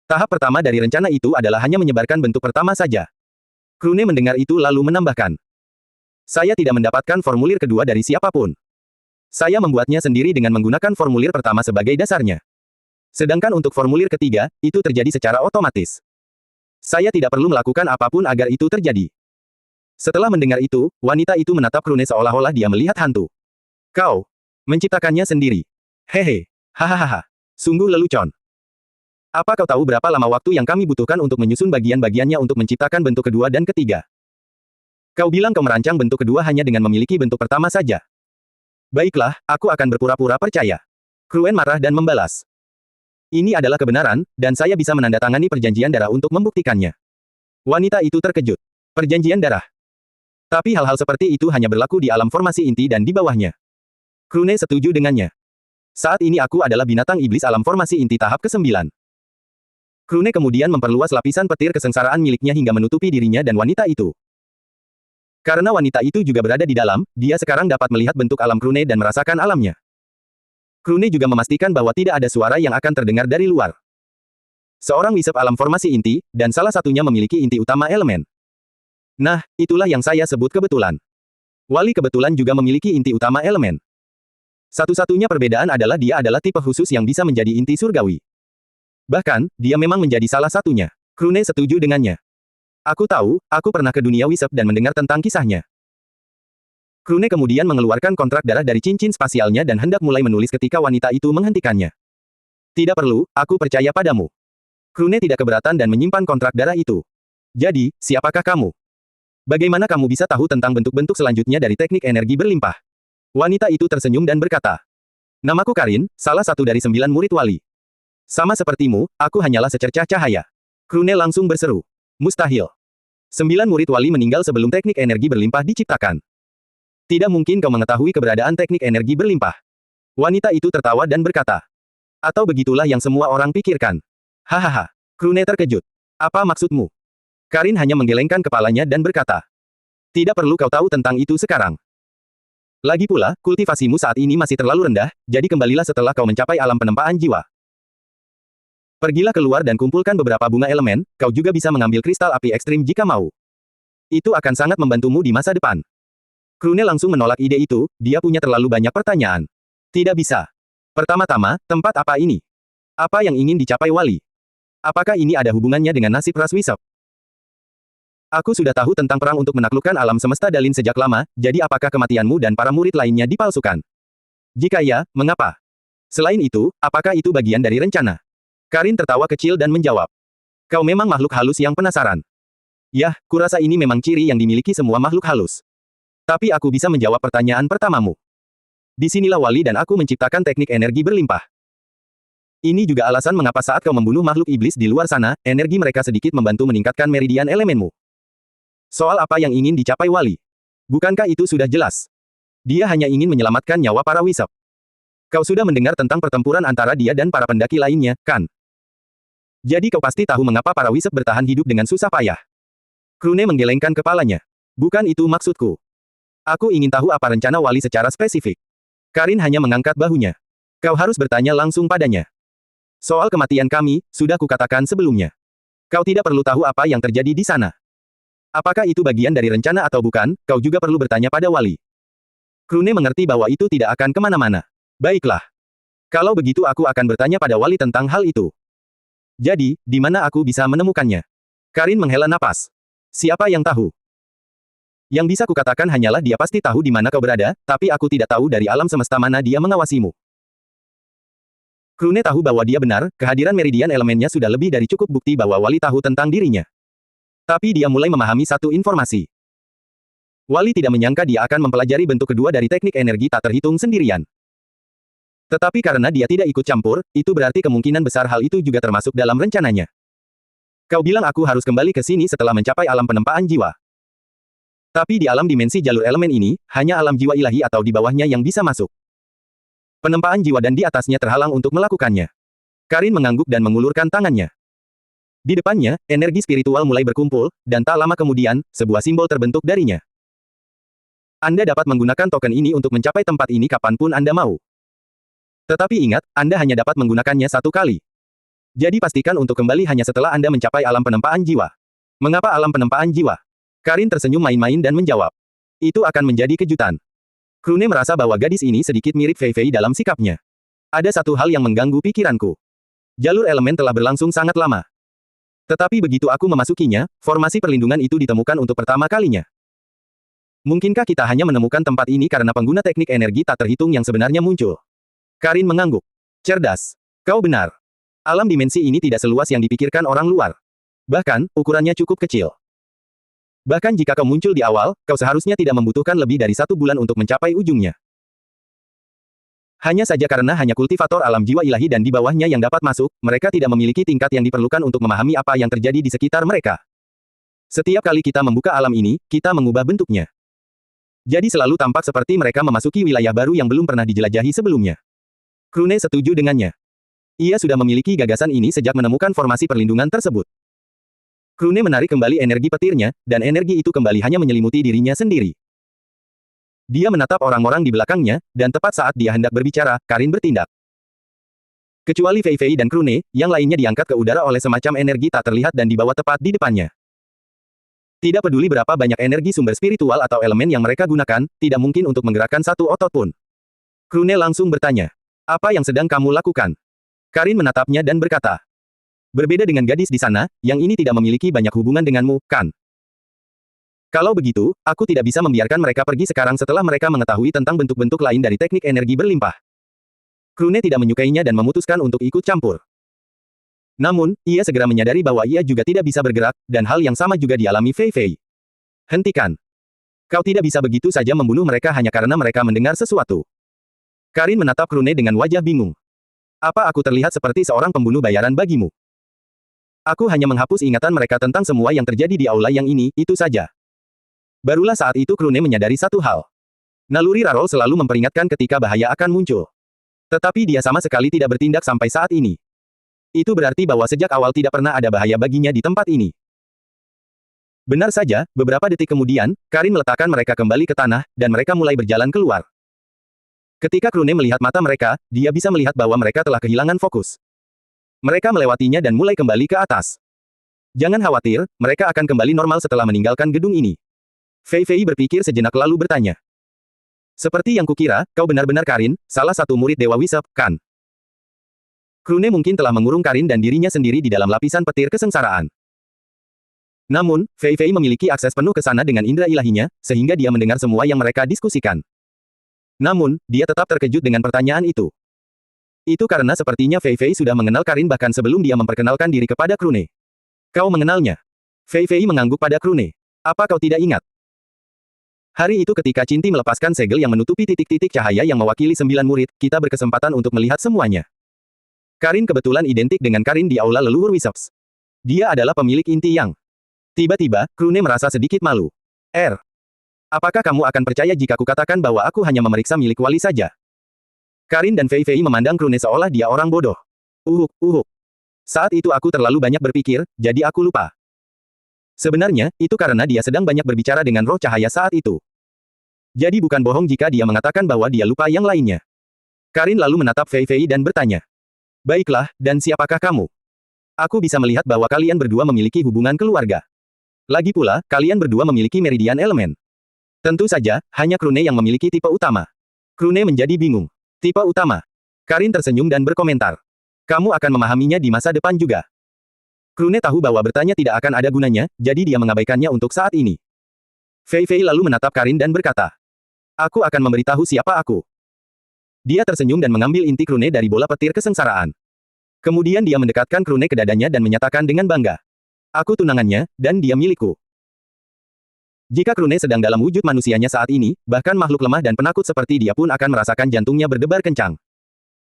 Tahap pertama dari rencana itu adalah hanya menyebarkan bentuk pertama saja. Krune mendengar itu lalu menambahkan. Saya tidak mendapatkan formulir kedua dari siapapun. Saya membuatnya sendiri dengan menggunakan formulir pertama sebagai dasarnya. Sedangkan untuk formulir ketiga, itu terjadi secara otomatis. Saya tidak perlu melakukan apapun agar itu terjadi. Setelah mendengar itu, wanita itu menatap Krune seolah-olah dia melihat hantu. Kau menciptakannya sendiri. Hehe. Hahaha. Sungguh lelucon. Apa kau tahu berapa lama waktu yang kami butuhkan untuk menyusun bagian-bagiannya untuk menciptakan bentuk kedua dan ketiga? Kau bilang kau merancang bentuk kedua hanya dengan memiliki bentuk pertama saja. Baiklah, aku akan berpura-pura percaya. Kruen marah dan membalas. Ini adalah kebenaran, dan saya bisa menandatangani perjanjian darah untuk membuktikannya. Wanita itu terkejut. Perjanjian darah. Tapi hal-hal seperti itu hanya berlaku di alam formasi inti dan di bawahnya. Krune setuju dengannya. Saat ini aku adalah binatang iblis alam formasi inti tahap ke-9. Krune kemudian memperluas lapisan petir kesengsaraan miliknya hingga menutupi dirinya dan wanita itu. Karena wanita itu juga berada di dalam, dia sekarang dapat melihat bentuk alam Krune dan merasakan alamnya. Krune juga memastikan bahwa tidak ada suara yang akan terdengar dari luar. Seorang wisep alam formasi inti, dan salah satunya memiliki inti utama elemen. Nah, itulah yang saya sebut kebetulan. Wali kebetulan juga memiliki inti utama elemen. Satu-satunya perbedaan adalah dia adalah tipe khusus yang bisa menjadi inti surgawi. Bahkan, dia memang menjadi salah satunya. Krune setuju dengannya. Aku tahu, aku pernah ke dunia wisep dan mendengar tentang kisahnya. Krune kemudian mengeluarkan kontrak darah dari cincin spasialnya dan hendak mulai menulis ketika wanita itu menghentikannya. Tidak perlu, aku percaya padamu. Krune tidak keberatan dan menyimpan kontrak darah itu. Jadi, siapakah kamu? Bagaimana kamu bisa tahu tentang bentuk-bentuk selanjutnya dari teknik energi berlimpah? Wanita itu tersenyum dan berkata. Namaku Karin, salah satu dari 9 murid wali. Sama sepertimu, aku hanyalah secercah cahaya. Krune langsung berseru. Mustahil. 9 murid wali meninggal sebelum teknik energi berlimpah diciptakan. Tidak mungkin kau mengetahui keberadaan teknik energi berlimpah. Wanita itu tertawa dan berkata. Atau begitulah yang semua orang pikirkan. Hahaha. Krune terkejut. Apa maksudmu? Karin hanya menggelengkan kepalanya dan berkata. Tidak perlu kau tahu tentang itu sekarang. Lagi pula, kultivasimu saat ini masih terlalu rendah, jadi kembalilah setelah kau mencapai alam penempaan jiwa. Pergilah keluar dan kumpulkan beberapa bunga elemen, kau juga bisa mengambil kristal api ekstrim jika mau. Itu akan sangat membantumu di masa depan. Krune langsung menolak ide itu, dia punya terlalu banyak pertanyaan. Tidak bisa. Pertama-tama, tempat apa ini? Apa yang ingin dicapai wali? Apakah ini ada hubungannya dengan nasib ras wisep? Aku sudah tahu tentang perang untuk menaklukkan alam semesta Dalin sejak lama, jadi apakah kematianmu dan para murid lainnya dipalsukan? Jika ya, mengapa? Selain itu, apakah itu bagian dari rencana? Karin tertawa kecil dan menjawab. Kau memang makhluk halus yang penasaran. Yah, kurasa ini memang ciri yang dimiliki semua makhluk halus. Tapi aku bisa menjawab pertanyaan pertamamu. Disinilah Wali dan aku menciptakan teknik energi berlimpah. Ini juga alasan mengapa saat kau membunuh makhluk iblis di luar sana, energi mereka sedikit membantu meningkatkan meridian elemenmu. Soal apa yang ingin dicapai Wali? Bukankah itu sudah jelas? Dia hanya ingin menyelamatkan nyawa para wisap. Kau sudah mendengar tentang pertempuran antara dia dan para pendaki lainnya, kan? Jadi kau pasti tahu mengapa para wisap bertahan hidup dengan susah payah. Krune menggelengkan kepalanya. Bukan itu maksudku. Aku ingin tahu apa rencana Wali secara spesifik. Karin hanya mengangkat bahunya. Kau harus bertanya langsung padanya. Soal kematian kami, sudah kukatakan sebelumnya. Kau tidak perlu tahu apa yang terjadi di sana. Apakah itu bagian dari rencana atau bukan, kau juga perlu bertanya pada Wali. Krune mengerti bahwa itu tidak akan kemana-mana. Baiklah. Kalau begitu aku akan bertanya pada Wali tentang hal itu. Jadi, di mana aku bisa menemukannya? Karin menghela napas. Siapa yang tahu? Yang bisa kukatakan hanyalah dia pasti tahu di mana kau berada, tapi aku tidak tahu dari alam semesta mana dia mengawasimu. Krune tahu bahwa dia benar, kehadiran meridian elemennya sudah lebih dari cukup bukti bahwa Wali tahu tentang dirinya. Tapi dia mulai memahami satu informasi. Wali tidak menyangka dia akan mempelajari bentuk kedua dari teknik energi tak terhitung sendirian. Tetapi karena dia tidak ikut campur, itu berarti kemungkinan besar hal itu juga termasuk dalam rencananya. Kau bilang aku harus kembali ke sini setelah mencapai alam penempaan jiwa. Tapi di alam dimensi jalur elemen ini, hanya alam jiwa ilahi atau di bawahnya yang bisa masuk. Penempaan jiwa dan di atasnya terhalang untuk melakukannya. Karin mengangguk dan mengulurkan tangannya. Di depannya, energi spiritual mulai berkumpul, dan tak lama kemudian, sebuah simbol terbentuk darinya. Anda dapat menggunakan token ini untuk mencapai tempat ini kapanpun Anda mau. Tetapi ingat, Anda hanya dapat menggunakannya satu kali. Jadi pastikan untuk kembali hanya setelah Anda mencapai alam penempaan jiwa. Mengapa alam penempaan jiwa? Karin tersenyum main-main dan menjawab. Itu akan menjadi kejutan. Krune merasa bahwa gadis ini sedikit mirip Fei Fei dalam sikapnya. Ada satu hal yang mengganggu pikiranku. Jalur elemen telah berlangsung sangat lama. Tetapi begitu aku memasukinya, formasi perlindungan itu ditemukan untuk pertama kalinya. Mungkinkah kita hanya menemukan tempat ini karena pengguna teknik energi tak terhitung yang sebenarnya muncul? Karin mengangguk. Cerdas. Kau benar. Alam dimensi ini tidak seluas yang dipikirkan orang luar. Bahkan, ukurannya cukup kecil. Bahkan jika kau muncul di awal, kau seharusnya tidak membutuhkan lebih dari 1 bulan untuk mencapai ujungnya. Hanya saja karena hanya kultivator alam jiwa ilahi dan di bawahnya yang dapat masuk, mereka tidak memiliki tingkat yang diperlukan untuk memahami apa yang terjadi di sekitar mereka. Setiap kali kita membuka alam ini, kita mengubah bentuknya. Jadi selalu tampak seperti mereka memasuki wilayah baru yang belum pernah dijelajahi sebelumnya. Krune setuju dengannya. Ia sudah memiliki gagasan ini sejak menemukan formasi perlindungan tersebut. Krune menarik kembali energi petirnya, dan energi itu kembali hanya menyelimuti dirinya sendiri. Dia menatap orang-orang di belakangnya, dan tepat saat dia hendak berbicara, Karin bertindak. Kecuali Fei Fei dan Krune, yang lainnya diangkat ke udara oleh semacam energi tak terlihat dan dibawa tepat di depannya. Tidak peduli berapa banyak energi sumber spiritual atau elemen yang mereka gunakan, tidak mungkin untuk menggerakkan satu otot pun. Krune langsung bertanya, "Apa yang sedang kamu lakukan?" Karin menatapnya dan berkata, "Berbeda dengan gadis di sana, yang ini tidak memiliki banyak hubungan denganmu, kan? Kalau begitu, aku tidak bisa membiarkan mereka pergi sekarang setelah mereka mengetahui tentang bentuk-bentuk lain dari teknik energi berlimpah." Krune tidak menyukainya dan memutuskan untuk ikut campur. Namun, ia segera menyadari bahwa ia juga tidak bisa bergerak, dan hal yang sama juga dialami Fei Fei. "Hentikan. Kau tidak bisa begitu saja membunuh mereka hanya karena mereka mendengar sesuatu." Karin menatap Krune dengan wajah bingung. "Apa aku terlihat seperti seorang pembunuh bayaran bagimu? Aku hanya menghapus ingatan mereka tentang semua yang terjadi di aula yang ini, itu saja." Barulah saat itu Krune menyadari satu hal. Naluri Rarol selalu memperingatkan ketika bahaya akan muncul. Tetapi dia sama sekali tidak bertindak sampai saat ini. Itu berarti bahwa sejak awal tidak pernah ada bahaya baginya di tempat ini. Benar saja, beberapa detik kemudian, Karin meletakkan mereka kembali ke tanah, dan mereka mulai berjalan keluar. Ketika Krune melihat mata mereka, dia bisa melihat bahwa mereka telah kehilangan fokus. Mereka melewatinya dan mulai kembali ke atas. Jangan khawatir, mereka akan kembali normal setelah meninggalkan gedung ini. Fei Fei berpikir sejenak lalu bertanya. "Seperti yang kukira, kau benar-benar Karin, salah satu murid Dewa Wisep, kan?" Krune mungkin telah mengurung Karin dan dirinya sendiri di dalam lapisan petir kesengsaraan. Namun, Fei Fei memiliki akses penuh ke sana dengan indera ilahinya, sehingga dia mendengar semua yang mereka diskusikan. Namun, dia tetap terkejut dengan pertanyaan itu. Itu karena sepertinya Fei Fei sudah mengenal Karin bahkan sebelum dia memperkenalkan diri kepada Krune. Kau mengenalnya? Fei Fei mengangguk pada Krune. Apa kau tidak ingat? Hari itu ketika Cinti melepaskan segel yang menutupi titik-titik cahaya yang mewakili 9 murid, kita berkesempatan untuk melihat semuanya. Karin kebetulan identik dengan Karin di aula leluhur Wisps. Dia adalah pemilik inti yang. Tiba-tiba, Krune merasa sedikit malu. Apakah kamu akan percaya jika kukatakan bahwa aku hanya memeriksa milik wali saja? Karin dan Fei Fei memandang Krune seolah dia orang bodoh. Uhuk. Saat itu aku terlalu banyak berpikir, jadi aku lupa. Sebenarnya, itu karena dia sedang banyak berbicara dengan roh cahaya saat itu. Jadi bukan bohong jika dia mengatakan bahwa dia lupa yang lainnya. Karin lalu menatap Fei Fei dan bertanya. Baiklah, dan siapakah kamu? Aku bisa melihat bahwa kalian berdua memiliki hubungan keluarga. Lagi pula, kalian berdua memiliki meridian elemen. Tentu saja, hanya Krune yang memiliki tipe utama. Krune menjadi bingung. Tipe utama. Karin tersenyum dan berkomentar. Kamu akan memahaminya di masa depan juga. Krune tahu bahwa bertanya tidak akan ada gunanya, jadi dia mengabaikannya untuk saat ini. Fei Fei lalu menatap Karin dan berkata. Aku akan memberitahu siapa aku. Dia tersenyum dan mengambil inti Krune dari bola petir kesengsaraan. Kemudian dia mendekatkan Krune ke dadanya dan menyatakan dengan bangga. Aku tunangannya, dan dia milikku. Jika Krune sedang dalam wujud manusianya saat ini, bahkan makhluk lemah dan penakut seperti dia pun akan merasakan jantungnya berdebar kencang.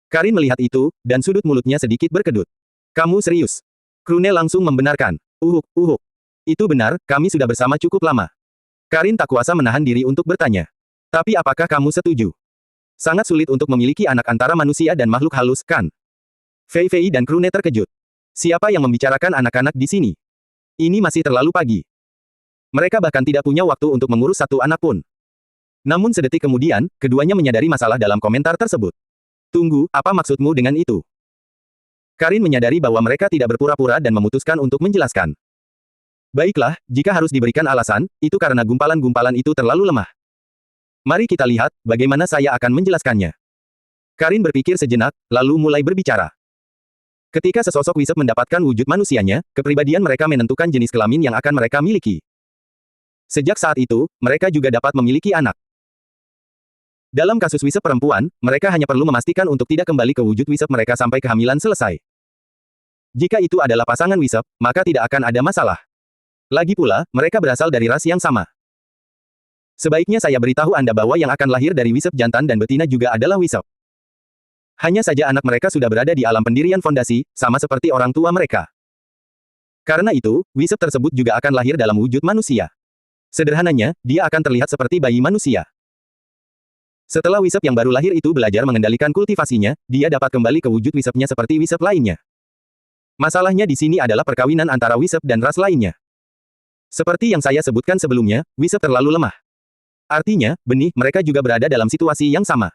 Karin melihat itu, dan sudut mulutnya sedikit berkedut. Kamu serius? Krune langsung membenarkan. Uhuk. Itu benar, kami sudah bersama cukup lama. Karin tak kuasa menahan diri untuk bertanya. Tapi apakah kamu setuju? Sangat sulit untuk memiliki anak antara manusia dan makhluk halus, kan? Fei Fei dan Krune terkejut. Siapa yang membicarakan anak-anak di sini? Ini masih terlalu pagi. Mereka bahkan tidak punya waktu untuk mengurus satu anak pun. Namun sedetik kemudian, keduanya menyadari masalah dalam komentar tersebut. Tunggu, apa maksudmu dengan itu? Karin menyadari bahwa mereka tidak berpura-pura dan memutuskan untuk menjelaskan. Baiklah, jika harus diberikan alasan, itu karena gumpalan-gumpalan itu terlalu lemah. Mari kita lihat, bagaimana saya akan menjelaskannya. Karin berpikir sejenak, lalu mulai berbicara. Ketika sesosok Wisep mendapatkan wujud manusianya, kepribadian mereka menentukan jenis kelamin yang akan mereka miliki. Sejak saat itu, mereka juga dapat memiliki anak. Dalam kasus Wisep perempuan, mereka hanya perlu memastikan untuk tidak kembali ke wujud Wisep mereka sampai kehamilan selesai. Jika itu adalah pasangan Wisep, maka tidak akan ada masalah. Lagi pula, mereka berasal dari ras yang sama. Sebaiknya saya beritahu Anda bahwa yang akan lahir dari Wisep jantan dan betina juga adalah Wisep. Hanya saja anak mereka sudah berada di alam pendirian fondasi, sama seperti orang tua mereka. Karena itu, Wisep tersebut juga akan lahir dalam wujud manusia. Sederhananya, dia akan terlihat seperti bayi manusia. Setelah Wisep yang baru lahir itu belajar mengendalikan kultivasinya, dia dapat kembali ke wujud Wisepnya seperti Wisep lainnya. Masalahnya di sini adalah perkawinan antara Wisep dan ras lainnya. Seperti yang saya sebutkan sebelumnya, Wisep terlalu lemah. Artinya, benih mereka juga berada dalam situasi yang sama.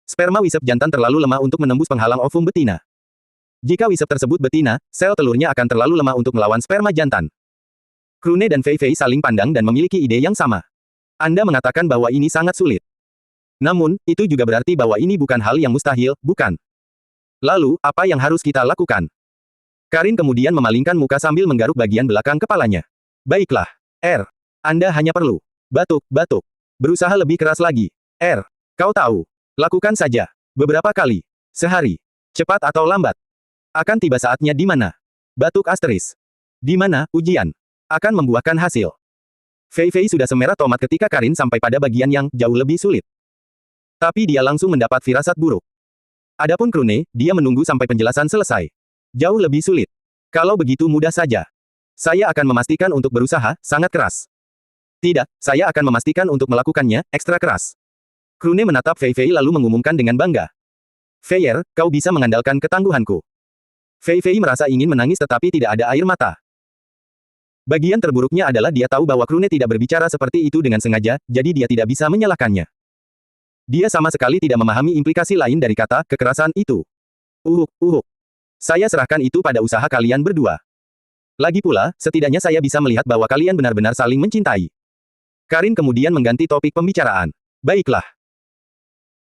Sperma Wisep jantan terlalu lemah untuk menembus penghalang ovum betina. Jika Wisep tersebut betina, sel telurnya akan terlalu lemah untuk melawan sperma jantan. Krune dan Fei Fei saling pandang dan memiliki ide yang sama. Anda mengatakan bahwa ini sangat sulit. Namun, itu juga berarti bahwa ini bukan hal yang mustahil, bukan? Lalu, apa yang harus kita lakukan? Karin kemudian memalingkan muka sambil menggaruk bagian belakang kepalanya. Baiklah. Anda hanya perlu. Batuk. Berusaha lebih keras lagi. Kau tahu. Lakukan saja. Beberapa kali. Sehari. Cepat atau lambat. Akan tiba saatnya di mana? Batuk asteris. Di mana, ujian akan membuahkan hasil. Fei Fei sudah semerah tomat ketika Karin sampai pada bagian yang jauh lebih sulit. Tapi dia langsung mendapat firasat buruk. Adapun Krune, dia menunggu sampai penjelasan selesai. Jauh lebih sulit. Kalau begitu mudah saja. Saya akan memastikan untuk berusaha, sangat keras. Tidak, saya akan memastikan untuk melakukannya, ekstra keras. Krune menatap Fei Fei lalu mengumumkan dengan bangga. Feier, kau bisa mengandalkan ketangguhanku. Fei Fei merasa ingin menangis tetapi tidak ada air mata. Bagian terburuknya adalah dia tahu bahwa Krune tidak berbicara seperti itu dengan sengaja, jadi dia tidak bisa menyalahkannya. Dia sama sekali tidak memahami implikasi lain dari kata kekerasan itu. Saya serahkan itu pada usaha kalian berdua. Lagi pula, setidaknya saya bisa melihat bahwa kalian benar-benar saling mencintai. Karin kemudian mengganti topik pembicaraan. Baiklah.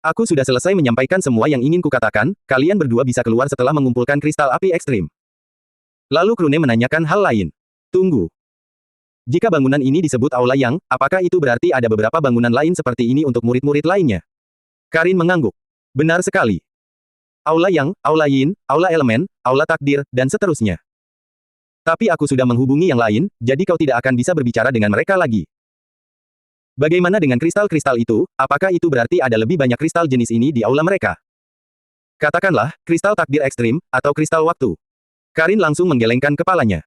Aku sudah selesai menyampaikan semua yang ingin kukatakan, kalian berdua bisa keluar setelah mengumpulkan kristal api ekstrim. Lalu Krune menanyakan hal lain. Tunggu. Jika bangunan ini disebut Aula Yang, apakah itu berarti ada beberapa bangunan lain seperti ini untuk murid-murid lainnya? Karin mengangguk. Benar sekali. Aula Yang, Aula Yin, Aula Elemen, Aula Takdir, dan seterusnya. Tapi aku sudah menghubungi yang lain, jadi kau tidak akan bisa berbicara dengan mereka lagi. Bagaimana dengan kristal-kristal itu, apakah itu berarti ada lebih banyak kristal jenis ini di aula mereka? Katakanlah, kristal takdir ekstrim, atau kristal waktu. Karin langsung menggelengkan kepalanya.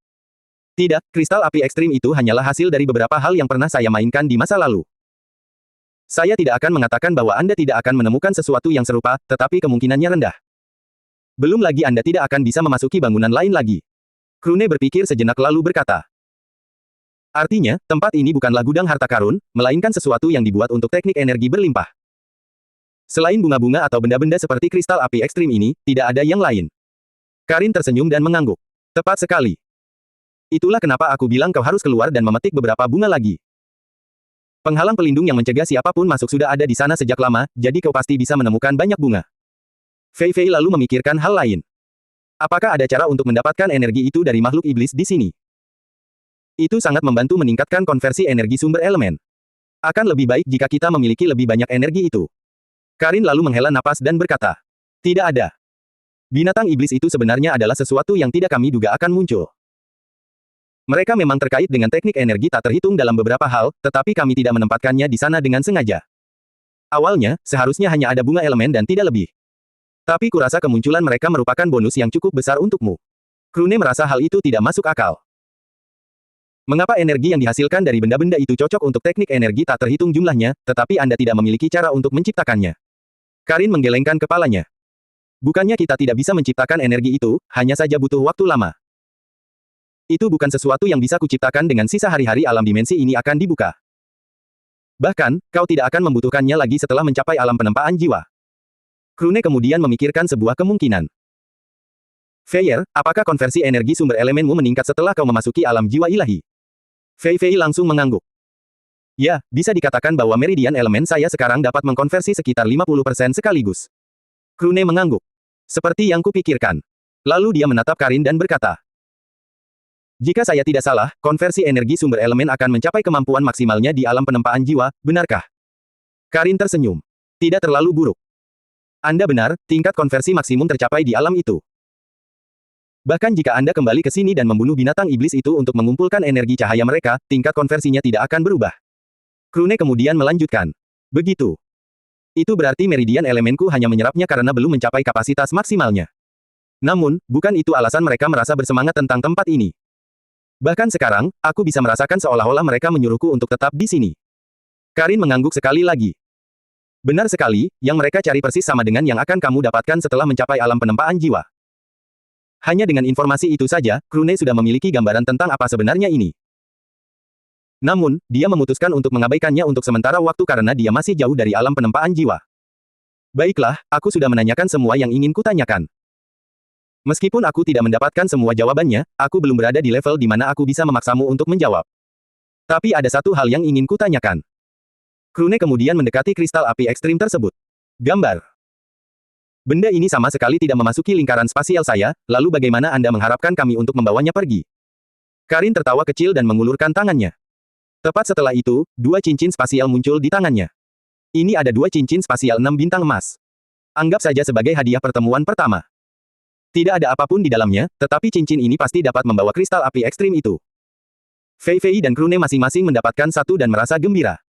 Tidak, kristal api ekstrim itu hanyalah hasil dari beberapa hal yang pernah saya mainkan di masa lalu. Saya tidak akan mengatakan bahwa Anda tidak akan menemukan sesuatu yang serupa, tetapi kemungkinannya rendah. Belum lagi Anda tidak akan bisa memasuki bangunan lain lagi. Krune berpikir sejenak lalu berkata. Artinya, tempat ini bukanlah gudang harta karun, melainkan sesuatu yang dibuat untuk teknik energi berlimpah. Selain bunga-bunga atau benda-benda seperti kristal api ekstrim ini, tidak ada yang lain. Karin tersenyum dan mengangguk. Tepat sekali. Itulah kenapa aku bilang kau harus keluar dan memetik beberapa bunga lagi. Penghalang pelindung yang mencegah siapapun masuk sudah ada di sana sejak lama, jadi kau pasti bisa menemukan banyak bunga. Fei Fei lalu memikirkan hal lain. Apakah ada cara untuk mendapatkan energi itu dari makhluk iblis di sini? Itu sangat membantu meningkatkan konversi energi sumber elemen. Akan lebih baik jika kita memiliki lebih banyak energi itu. Karin lalu menghela napas dan berkata, tidak ada. Binatang iblis itu sebenarnya adalah sesuatu yang tidak kami duga akan muncul. Mereka memang terkait dengan teknik energi tak terhitung dalam beberapa hal, tetapi kami tidak menempatkannya di sana dengan sengaja. Awalnya, seharusnya hanya ada bunga elemen dan tidak lebih. Tapi kurasa kemunculan mereka merupakan bonus yang cukup besar untukmu. Krune merasa hal itu tidak masuk akal. Mengapa energi yang dihasilkan dari benda-benda itu cocok untuk teknik energi tak terhitung jumlahnya, tetapi Anda tidak memiliki cara untuk menciptakannya? Karin menggelengkan kepalanya. Bukannya kita tidak bisa menciptakan energi itu, hanya saja butuh waktu lama. Itu bukan sesuatu yang bisa kuciptakan dengan sisa hari-hari alam dimensi ini akan dibuka. Bahkan, kau tidak akan membutuhkannya lagi setelah mencapai alam penempaan jiwa. Krune kemudian memikirkan sebuah kemungkinan. Feier, apakah konversi energi sumber elemenmu meningkat setelah kau memasuki alam jiwa ilahi? Fei Fei langsung mengangguk. Ya, bisa dikatakan bahwa meridian elemen saya sekarang dapat mengkonversi sekitar 50% sekaligus. Krune mengangguk. Seperti yang kupikirkan. Lalu dia menatap Karin dan berkata. Jika saya tidak salah, konversi energi sumber elemen akan mencapai kemampuan maksimalnya di alam penempaan jiwa, benarkah? Karin tersenyum. Tidak terlalu buruk. Anda benar, tingkat konversi maksimum tercapai di alam itu. Bahkan jika Anda kembali ke sini dan membunuh binatang iblis itu untuk mengumpulkan energi cahaya mereka, tingkat konversinya tidak akan berubah. Krune kemudian melanjutkan. Begitu. Itu berarti meridian elemenku hanya menyerapnya karena belum mencapai kapasitas maksimalnya. Namun, bukan itu alasan mereka merasa bersemangat tentang tempat ini. Bahkan sekarang, aku bisa merasakan seolah-olah mereka menyuruhku untuk tetap di sini. Karin mengangguk sekali lagi. Benar sekali, yang mereka cari persis sama dengan yang akan kamu dapatkan setelah mencapai alam penempaan jiwa. Hanya dengan informasi itu saja, Krune sudah memiliki gambaran tentang apa sebenarnya ini. Namun, dia memutuskan untuk mengabaikannya untuk sementara waktu karena dia masih jauh dari alam penempaan jiwa. Baiklah, aku sudah menanyakan semua yang ingin kutanyakan. Meskipun aku tidak mendapatkan semua jawabannya, aku belum berada di level di mana aku bisa memaksamu untuk menjawab. Tapi ada satu hal yang ingin kutanyakan. Krune kemudian mendekati kristal api ekstrim tersebut. Gambar. Benda ini sama sekali tidak memasuki lingkaran spasial saya, lalu bagaimana Anda mengharapkan kami untuk membawanya pergi? Karin tertawa kecil dan mengulurkan tangannya. Tepat setelah itu, 2 cincin spasial muncul di tangannya. Ini ada 2 cincin spasial 6 bintang emas. Anggap saja sebagai hadiah pertemuan pertama. Tidak ada apapun di dalamnya, tetapi cincin ini pasti dapat membawa kristal api ekstrim itu. Fei Fei dan Krune masing-masing mendapatkan satu dan merasa gembira.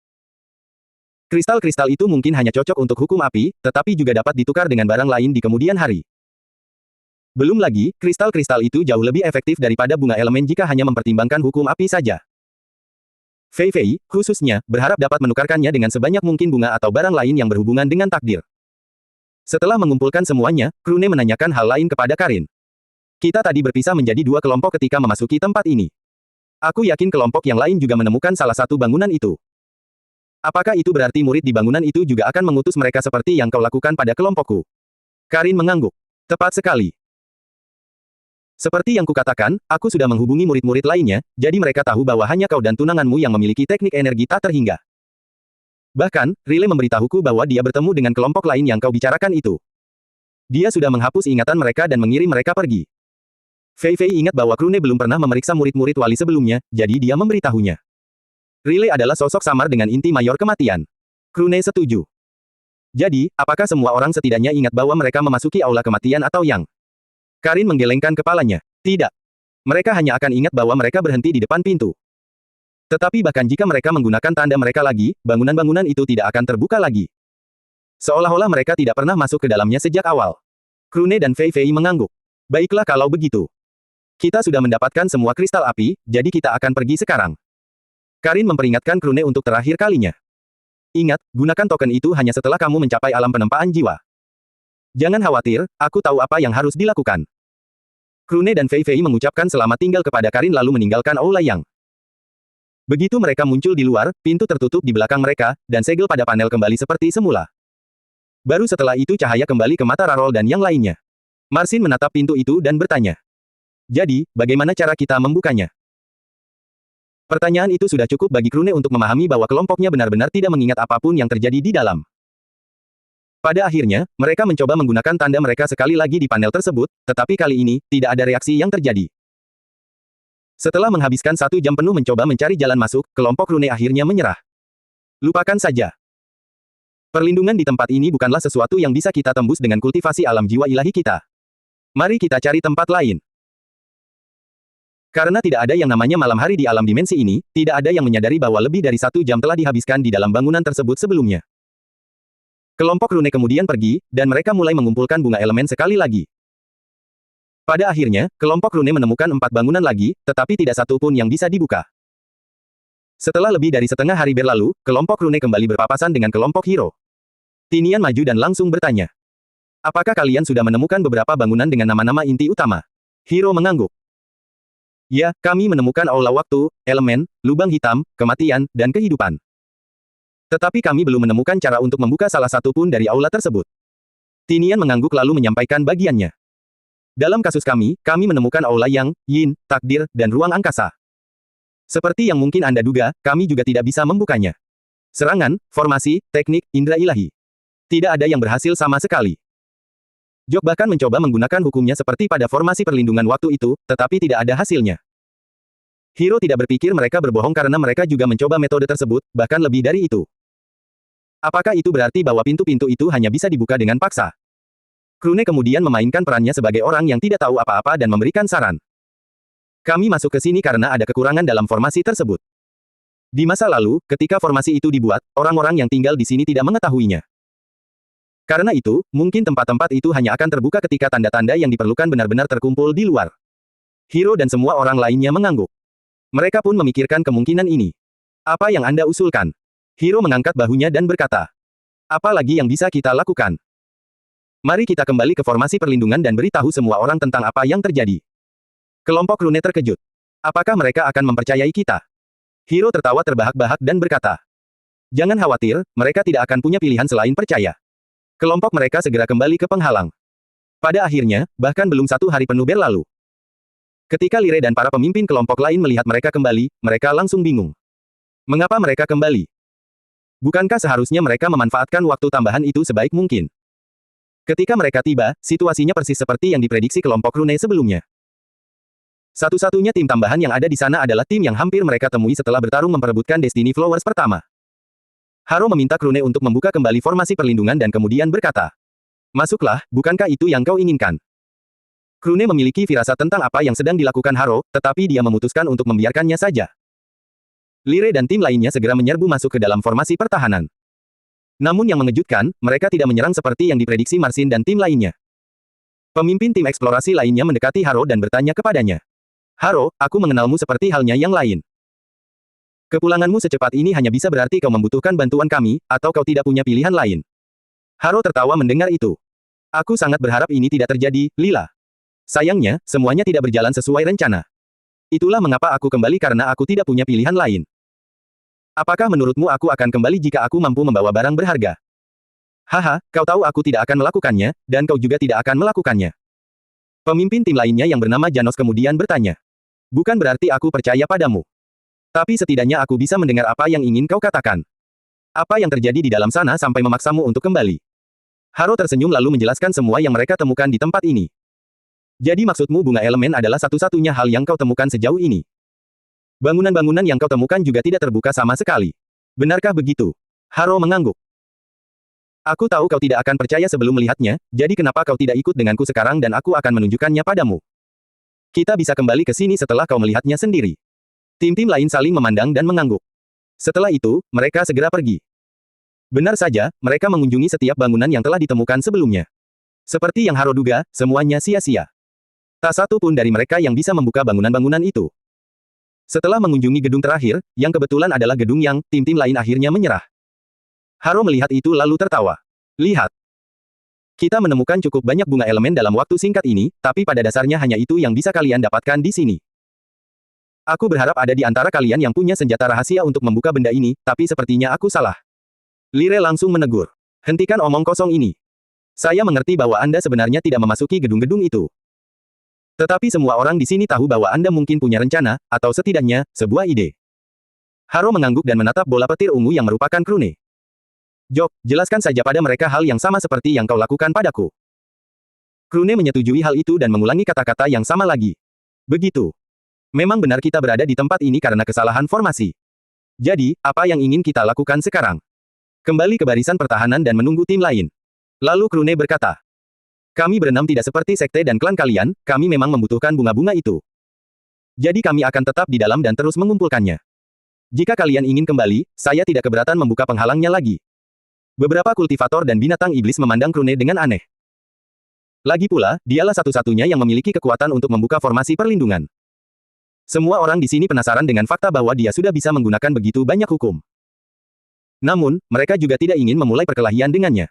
Kristal-kristal itu mungkin hanya cocok untuk hukum api, tetapi juga dapat ditukar dengan barang lain di kemudian hari. Belum lagi, kristal-kristal itu jauh lebih efektif daripada bunga elemen jika hanya mempertimbangkan hukum api saja. Fei Fei, khususnya, berharap dapat menukarkannya dengan sebanyak mungkin bunga atau barang lain yang berhubungan dengan takdir. Setelah mengumpulkan semuanya, Krune menanyakan hal lain kepada Karin. Kita tadi berpisah menjadi 2 kelompok ketika memasuki tempat ini. Aku yakin kelompok yang lain juga menemukan salah satu bangunan itu. Apakah itu berarti murid di bangunan itu juga akan mengutus mereka seperti yang kau lakukan pada kelompokku? Karin mengangguk. Tepat sekali. Seperti yang kukatakan, aku sudah menghubungi murid-murid lainnya, jadi mereka tahu bahwa hanya kau dan tunanganmu yang memiliki teknik energi tak terhingga. Bahkan, Rile memberitahuku bahwa dia bertemu dengan kelompok lain yang kau bicarakan itu. Dia sudah menghapus ingatan mereka dan mengirim mereka pergi. Fei Fei ingat bahwa Krune belum pernah memeriksa murid-murid wali sebelumnya, jadi dia memberitahunya. Riley adalah sosok samar dengan inti mayor kematian. Krune setuju. Jadi, apakah semua orang setidaknya ingat bahwa mereka memasuki aula kematian atau yang? Karin menggelengkan kepalanya. Tidak. Mereka hanya akan ingat bahwa mereka berhenti di depan pintu. Tetapi bahkan jika mereka menggunakan tanda mereka lagi, bangunan-bangunan itu tidak akan terbuka lagi. Seolah-olah mereka tidak pernah masuk ke dalamnya sejak awal. Krune dan Fei Fei mengangguk. Baiklah kalau begitu. Kita sudah mendapatkan semua kristal api, jadi kita akan pergi sekarang. Karin memperingatkan Krune untuk terakhir kalinya. Ingat, gunakan token itu hanya setelah kamu mencapai alam penempaan jiwa. Jangan khawatir, aku tahu apa yang harus dilakukan. Krune dan Fei Fei mengucapkan selamat tinggal kepada Karin lalu meninggalkan aula yang. Begitu mereka muncul di luar, pintu tertutup di belakang mereka, dan segel pada panel kembali seperti semula. Baru setelah itu cahaya kembali ke mata Rarol dan yang lainnya. Marsin menatap pintu itu dan bertanya. Jadi, bagaimana cara kita membukanya? Pertanyaan itu sudah cukup bagi Krune untuk memahami bahwa kelompoknya benar-benar tidak mengingat apapun yang terjadi di dalam. Pada akhirnya, mereka mencoba menggunakan tanda mereka sekali lagi di panel tersebut, tetapi kali ini, tidak ada reaksi yang terjadi. Setelah menghabiskan 1 jam penuh mencoba mencari jalan masuk, kelompok Krune akhirnya menyerah. Lupakan saja. Perlindungan di tempat ini bukanlah sesuatu yang bisa kita tembus dengan kultivasi alam jiwa ilahi kita. Mari kita cari tempat lain. Karena tidak ada yang namanya malam hari di alam dimensi ini, tidak ada yang menyadari bahwa lebih dari 1 jam telah dihabiskan di dalam bangunan tersebut sebelumnya. Kelompok Krune kemudian pergi, dan mereka mulai mengumpulkan bunga elemen sekali lagi. Pada akhirnya, kelompok Krune menemukan 4 bangunan lagi, tetapi tidak satu pun yang bisa dibuka. Setelah lebih dari setengah hari berlalu, kelompok Krune kembali berpapasan dengan kelompok Hiro. Tinian maju dan langsung bertanya. Apakah kalian sudah menemukan beberapa bangunan dengan nama-nama inti utama? Hiro mengangguk. Ya, kami menemukan aula waktu, elemen, lubang hitam, kematian, dan kehidupan. Tetapi kami belum menemukan cara untuk membuka salah satu pun dari aula tersebut. Tinian mengangguk lalu menyampaikan bagiannya. Dalam kasus kami menemukan aula yang, yin, takdir, dan ruang angkasa. Seperti yang mungkin Anda duga, kami juga tidak bisa membukanya. Serangan, formasi, teknik, indera ilahi. Tidak ada yang berhasil sama sekali. Jok bahkan mencoba menggunakan hukumnya seperti pada formasi perlindungan waktu itu, tetapi tidak ada hasilnya. Hiro tidak berpikir mereka berbohong karena mereka juga mencoba metode tersebut, bahkan lebih dari itu. Apakah itu berarti bahwa pintu-pintu itu hanya bisa dibuka dengan paksa? Krune kemudian memainkan perannya sebagai orang yang tidak tahu apa-apa dan memberikan saran. Kami masuk ke sini karena ada kekurangan dalam formasi tersebut. Di masa lalu, ketika formasi itu dibuat, orang-orang yang tinggal di sini tidak mengetahuinya. Karena itu, mungkin tempat-tempat itu hanya akan terbuka ketika tanda-tanda yang diperlukan benar-benar terkumpul di luar. Hiro dan semua orang lainnya mengangguk. Mereka pun memikirkan kemungkinan ini. Apa yang Anda usulkan? Hiro mengangkat bahunya dan berkata. Apa lagi yang bisa kita lakukan? Mari kita kembali ke formasi perlindungan dan beritahu semua orang tentang apa yang terjadi. Kelompok Krune terkejut. Apakah mereka akan mempercayai kita? Hiro tertawa terbahak-bahak dan berkata. Jangan khawatir, mereka tidak akan punya pilihan selain percaya. Kelompok mereka segera kembali ke penghalang. Pada akhirnya, bahkan belum 1 hari penuh berlalu. Ketika Lire dan para pemimpin kelompok lain melihat mereka kembali, mereka langsung bingung. Mengapa mereka kembali? Bukankah seharusnya mereka memanfaatkan waktu tambahan itu sebaik mungkin? Ketika mereka tiba, situasinya persis seperti yang diprediksi kelompok Krune sebelumnya. Satu-satunya tim tambahan yang ada di sana adalah tim yang hampir mereka temui setelah bertarung memperebutkan Destiny Flowers pertama. Haro meminta Krune untuk membuka kembali formasi perlindungan dan kemudian berkata. Masuklah, bukankah itu yang kau inginkan? Krune memiliki firasat tentang apa yang sedang dilakukan Haro, tetapi dia memutuskan untuk membiarkannya saja. Lire dan tim lainnya segera menyerbu masuk ke dalam formasi pertahanan. Namun yang mengejutkan, mereka tidak menyerang seperti yang diprediksi Marsin dan tim lainnya. Pemimpin tim eksplorasi lainnya mendekati Haro dan bertanya kepadanya. Haro, aku mengenalmu seperti halnya yang lain. Kepulanganmu secepat ini hanya bisa berarti kau membutuhkan bantuan kami, atau kau tidak punya pilihan lain. Haro tertawa mendengar itu. Aku sangat berharap ini tidak terjadi, Lila. Sayangnya, semuanya tidak berjalan sesuai rencana. Itulah mengapa aku kembali karena aku tidak punya pilihan lain. Apakah menurutmu aku akan kembali jika aku mampu membawa barang berharga? Haha, kau tahu aku tidak akan melakukannya, dan kau juga tidak akan melakukannya. Pemimpin tim lainnya yang bernama Janos kemudian bertanya. Bukan berarti aku percaya padamu. Tapi setidaknya aku bisa mendengar apa yang ingin kau katakan. Apa yang terjadi di dalam sana sampai memaksamu untuk kembali? Haro tersenyum lalu menjelaskan semua yang mereka temukan di tempat ini. Jadi maksudmu bunga elemen adalah satu-satunya hal yang kau temukan sejauh ini. Bangunan-bangunan yang kau temukan juga tidak terbuka sama sekali. Benarkah begitu? Haro mengangguk. Aku tahu kau tidak akan percaya sebelum melihatnya, jadi kenapa kau tidak ikut denganku sekarang dan aku akan menunjukkannya padamu. Kita bisa kembali ke sini setelah kau melihatnya sendiri. Tim-tim lain saling memandang dan mengangguk. Setelah itu, mereka segera pergi. Benar saja, mereka mengunjungi setiap bangunan yang telah ditemukan sebelumnya. Seperti yang Haro duga, semuanya sia-sia. Tak satu pun dari mereka yang bisa membuka bangunan-bangunan itu. Setelah mengunjungi gedung terakhir, yang kebetulan adalah gedung yang tim-tim lain akhirnya menyerah. Haro melihat itu lalu tertawa. Lihat. Kita menemukan cukup banyak bunga elemen dalam waktu singkat ini, tapi pada dasarnya hanya itu yang bisa kalian dapatkan di sini. Aku berharap ada di antara kalian yang punya senjata rahasia untuk membuka benda ini, tapi sepertinya aku salah. Lire langsung menegur. Hentikan omong kosong ini. Saya mengerti bahwa Anda sebenarnya tidak memasuki gedung-gedung itu. Tetapi semua orang di sini tahu bahwa Anda mungkin punya rencana, atau setidaknya, sebuah ide. Haro mengangguk dan menatap bola petir ungu yang merupakan Krune. Jok, jelaskan saja pada mereka hal yang sama seperti yang kau lakukan padaku. Krune menyetujui hal itu dan mengulangi kata-kata yang sama lagi. Begitu. Memang benar kita berada di tempat ini karena kesalahan formasi. Jadi, apa yang ingin kita lakukan sekarang? Kembali ke barisan pertahanan dan menunggu tim lain. Lalu Krune berkata, kami berenam tidak seperti sekte dan klan kalian, kami memang membutuhkan bunga-bunga itu. Jadi kami akan tetap di dalam dan terus mengumpulkannya. Jika kalian ingin kembali, saya tidak keberatan membuka penghalangnya lagi. Beberapa kultivator dan binatang iblis memandang Krune dengan aneh. Lagi pula, dialah satu-satunya yang memiliki kekuatan untuk membuka formasi perlindungan. Semua orang di sini penasaran dengan fakta bahwa dia sudah bisa menggunakan begitu banyak hukum. Namun, mereka juga tidak ingin memulai perkelahian dengannya.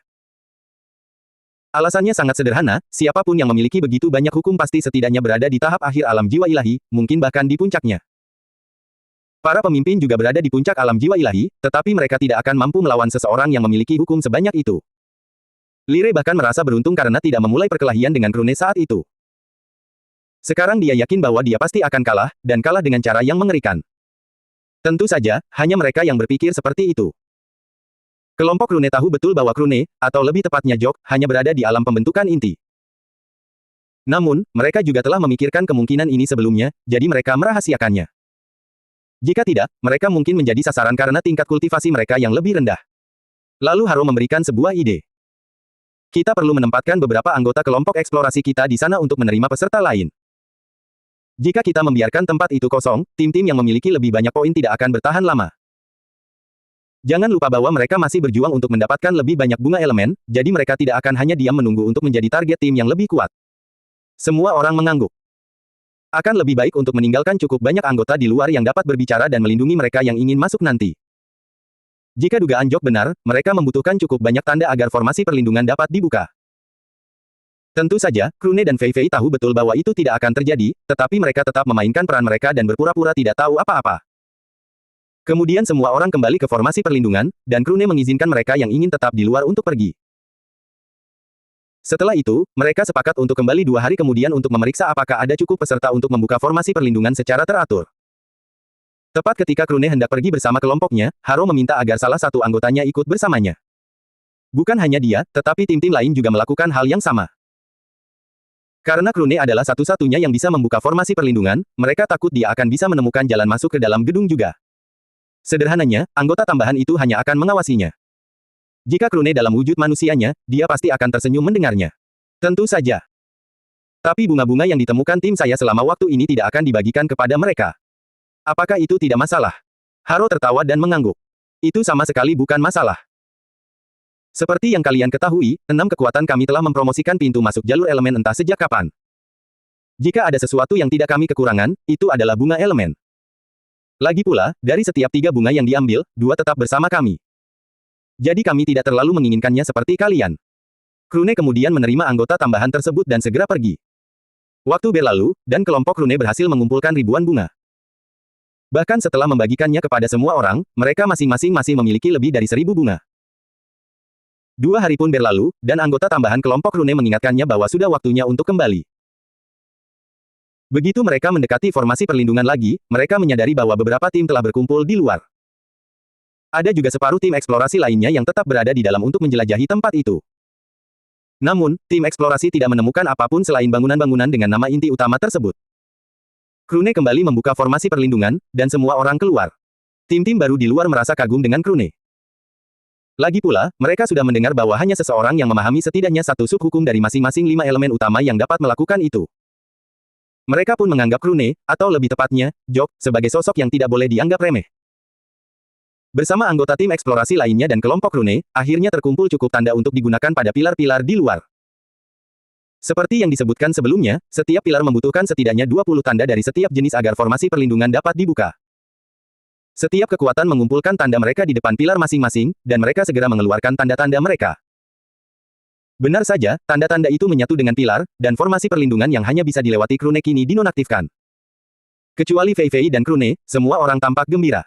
Alasannya sangat sederhana, siapapun yang memiliki begitu banyak hukum pasti setidaknya berada di tahap akhir alam jiwa ilahi, mungkin bahkan di puncaknya. Para pemimpin juga berada di puncak alam jiwa ilahi, tetapi mereka tidak akan mampu melawan seseorang yang memiliki hukum sebanyak itu. Lire bahkan merasa beruntung karena tidak memulai perkelahian dengan Krune saat itu. Sekarang dia yakin bahwa dia pasti akan kalah, dan kalah dengan cara yang mengerikan. Tentu saja, hanya mereka yang berpikir seperti itu. Kelompok Krune tahu betul bahwa Krune, atau lebih tepatnya Jok, hanya berada di alam pembentukan inti. Namun, mereka juga telah memikirkan kemungkinan ini sebelumnya, jadi mereka merahasiakannya. Jika tidak, mereka mungkin menjadi sasaran karena tingkat kultivasi mereka yang lebih rendah. Lalu Haro memberikan sebuah ide. Kita perlu menempatkan beberapa anggota kelompok eksplorasi kita di sana untuk menerima peserta lain. Jika kita membiarkan tempat itu kosong, tim-tim yang memiliki lebih banyak poin tidak akan bertahan lama. Jangan lupa bahwa mereka masih berjuang untuk mendapatkan lebih banyak bunga elemen, jadi mereka tidak akan hanya diam menunggu untuk menjadi target tim yang lebih kuat. Semua orang mengangguk. Akan lebih baik untuk meninggalkan cukup banyak anggota di luar yang dapat berbicara dan melindungi mereka yang ingin masuk nanti. Jika dugaan Jok benar, mereka membutuhkan cukup banyak tanda agar formasi perlindungan dapat dibuka. Tentu saja, Krune dan Fei Fei tahu betul bahwa itu tidak akan terjadi, tetapi mereka tetap memainkan peran mereka dan berpura-pura tidak tahu apa-apa. Kemudian semua orang kembali ke formasi perlindungan, dan Krune mengizinkan mereka yang ingin tetap di luar untuk pergi. Setelah itu, mereka sepakat untuk kembali 2 hari kemudian untuk memeriksa apakah ada cukup peserta untuk membuka formasi perlindungan secara teratur. Tepat ketika Krune hendak pergi bersama kelompoknya, Haro meminta agar salah satu anggotanya ikut bersamanya. Bukan hanya dia, tetapi tim-tim lain juga melakukan hal yang sama. Karena Krune adalah satu-satunya yang bisa membuka formasi perlindungan, mereka takut dia akan bisa menemukan jalan masuk ke dalam gedung juga. Sederhananya, anggota tambahan itu hanya akan mengawasinya. Jika Krune dalam wujud manusianya, dia pasti akan tersenyum mendengarnya. Tentu saja. Tapi bunga-bunga yang ditemukan tim saya selama waktu ini tidak akan dibagikan kepada mereka. Apakah itu tidak masalah? Haro tertawa dan mengangguk. Itu sama sekali bukan masalah. Seperti yang kalian ketahui, 6 kekuatan kami telah mempromosikan pintu masuk jalur elemen entah sejak kapan. Jika ada sesuatu yang tidak kami kekurangan, itu adalah bunga elemen. Lagi pula, dari setiap 3 bunga yang diambil, 2 tetap bersama kami. Jadi kami tidak terlalu menginginkannya seperti kalian. Krune kemudian menerima anggota tambahan tersebut dan segera pergi. Waktu berlalu, dan kelompok Krune berhasil mengumpulkan ribuan bunga. Bahkan setelah membagikannya kepada semua orang, mereka masing-masing masih memiliki lebih dari 1000 bunga. 2 hari pun berlalu, dan anggota tambahan kelompok Krune mengingatkannya bahwa sudah waktunya untuk kembali. Begitu mereka mendekati formasi perlindungan lagi, mereka menyadari bahwa beberapa tim telah berkumpul di luar. Ada juga separuh tim eksplorasi lainnya yang tetap berada di dalam untuk menjelajahi tempat itu. Namun, tim eksplorasi tidak menemukan apapun selain bangunan-bangunan dengan nama inti utama tersebut. Krune kembali membuka formasi perlindungan, dan semua orang keluar. Tim-tim baru di luar merasa kagum dengan Krune. Lagi pula, mereka sudah mendengar bahwa hanya seseorang yang memahami setidaknya satu subhukum dari masing-masing 5 elemen utama yang dapat melakukan itu. Mereka pun menganggap Krune, atau lebih tepatnya, Jok, sebagai sosok yang tidak boleh dianggap remeh. Bersama anggota tim eksplorasi lainnya dan kelompok Krune, akhirnya terkumpul cukup tanda untuk digunakan pada pilar-pilar di luar. Seperti yang disebutkan sebelumnya, setiap pilar membutuhkan setidaknya 20 tanda dari setiap jenis agar formasi perlindungan dapat dibuka. Setiap kekuatan mengumpulkan tanda mereka di depan pilar masing-masing, dan mereka segera mengeluarkan tanda-tanda mereka. Benar saja, tanda-tanda itu menyatu dengan pilar, dan formasi perlindungan yang hanya bisa dilewati Krune kini dinonaktifkan. Kecuali Fei Fei dan Krune, semua orang tampak gembira.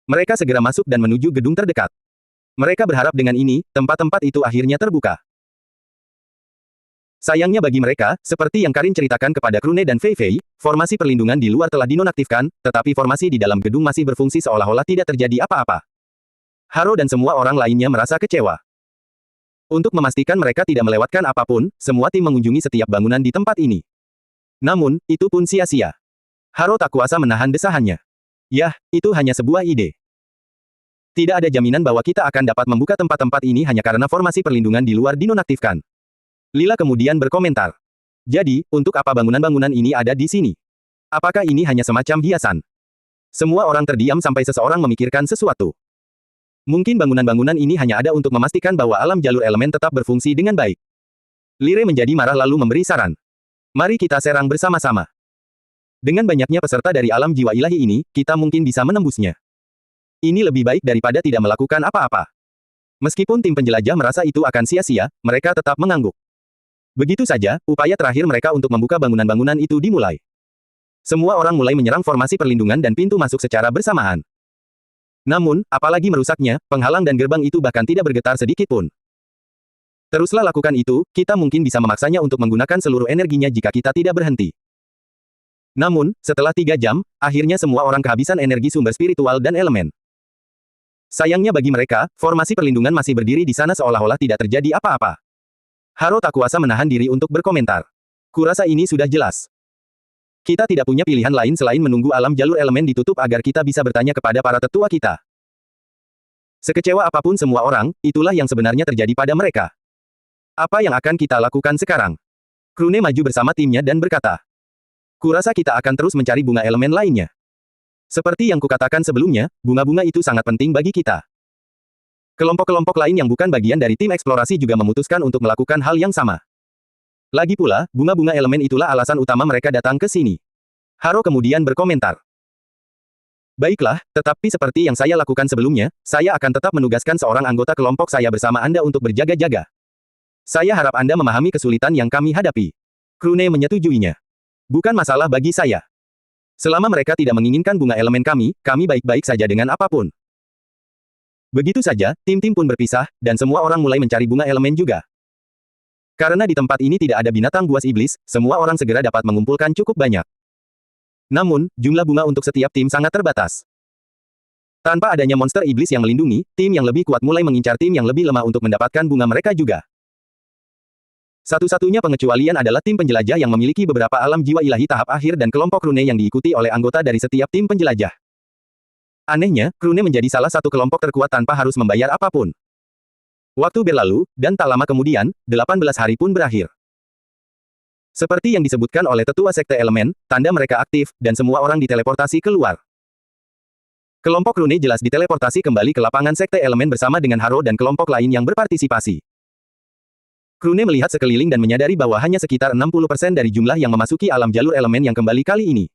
Mereka segera masuk dan menuju gedung terdekat. Mereka berharap dengan ini, tempat-tempat itu akhirnya terbuka. Sayangnya bagi mereka, seperti yang Karin ceritakan kepada Krune dan Fei Fei, formasi perlindungan di luar telah dinonaktifkan, tetapi formasi di dalam gedung masih berfungsi seolah-olah tidak terjadi apa-apa. Haro dan semua orang lainnya merasa kecewa. Untuk memastikan mereka tidak melewatkan apapun, semua tim mengunjungi setiap bangunan di tempat ini. Namun, itu pun sia-sia. Haro tak kuasa menahan desahannya. Yah, itu hanya sebuah ide. Tidak ada jaminan bahwa kita akan dapat membuka tempat-tempat ini hanya karena formasi perlindungan di luar dinonaktifkan. Lila kemudian berkomentar. Jadi, untuk apa bangunan-bangunan ini ada di sini? Apakah ini hanya semacam hiasan? Semua orang terdiam sampai seseorang memikirkan sesuatu. Mungkin bangunan-bangunan ini hanya ada untuk memastikan bahwa alam jalur elemen tetap berfungsi dengan baik. Lire menjadi marah lalu memberi saran. Mari kita serang bersama-sama. Dengan banyaknya peserta dari alam jiwa ilahi ini, kita mungkin bisa menembusnya. Ini lebih baik daripada tidak melakukan apa-apa. Meskipun tim penjelajah merasa itu akan sia-sia, mereka tetap mengangguk. Begitu saja, upaya terakhir mereka untuk membuka bangunan-bangunan itu dimulai. Semua orang mulai menyerang formasi perlindungan dan pintu masuk secara bersamaan. Namun, apalagi merusaknya, penghalang dan gerbang itu bahkan tidak bergetar sedikit pun. Teruslah lakukan itu, kita mungkin bisa memaksanya untuk menggunakan seluruh energinya jika kita tidak berhenti. Namun, setelah 3 jam, akhirnya semua orang kehabisan energi sumber spiritual dan elemen. Sayangnya bagi mereka, formasi perlindungan masih berdiri di sana seolah-olah tidak terjadi apa-apa. Haro tak kuasa menahan diri untuk berkomentar. Kurasa ini sudah jelas. Kita tidak punya pilihan lain selain menunggu alam jalur elemen ditutup agar kita bisa bertanya kepada para tetua kita. Sekecewa apapun semua orang, itulah yang sebenarnya terjadi pada mereka. Apa yang akan kita lakukan sekarang? Krune maju bersama timnya dan berkata. Kurasa kita akan terus mencari bunga elemen lainnya. Seperti yang kukatakan sebelumnya, bunga-bunga itu sangat penting bagi kita. Kelompok-kelompok lain yang bukan bagian dari tim eksplorasi juga memutuskan untuk melakukan hal yang sama. Lagi pula, bunga-bunga elemen itulah alasan utama mereka datang ke sini. Haro kemudian berkomentar. Baiklah, tetapi seperti yang saya lakukan sebelumnya, saya akan tetap menugaskan seorang anggota kelompok saya bersama Anda untuk berjaga-jaga. Saya harap Anda memahami kesulitan yang kami hadapi. Krune menyetujuinya. Bukan masalah bagi saya. Selama mereka tidak menginginkan bunga elemen kami baik-baik saja dengan apapun. Begitu saja, tim-tim pun berpisah, dan semua orang mulai mencari bunga elemen juga. Karena di tempat ini tidak ada binatang buas iblis, semua orang segera dapat mengumpulkan cukup banyak. Namun, jumlah bunga untuk setiap tim sangat terbatas. Tanpa adanya monster iblis yang melindungi, tim yang lebih kuat mulai mengincar tim yang lebih lemah untuk mendapatkan bunga mereka juga. Satu-satunya pengecualian adalah tim penjelajah yang memiliki beberapa alam jiwa ilahi tahap akhir dan kelompok Krune yang diikuti oleh anggota dari setiap tim penjelajah. Anehnya, Krune menjadi salah satu kelompok terkuat tanpa harus membayar apapun. Waktu berlalu, dan tak lama kemudian, 18 hari pun berakhir. Seperti yang disebutkan oleh tetua sekte elemen, tanda mereka aktif, dan semua orang diteleportasi keluar. Kelompok Krune jelas diteleportasi kembali ke lapangan sekte elemen bersama dengan Haro dan kelompok lain yang berpartisipasi. Krune melihat sekeliling dan menyadari bahwa hanya sekitar 60% dari jumlah yang memasuki alam jalur elemen yang kembali kali ini.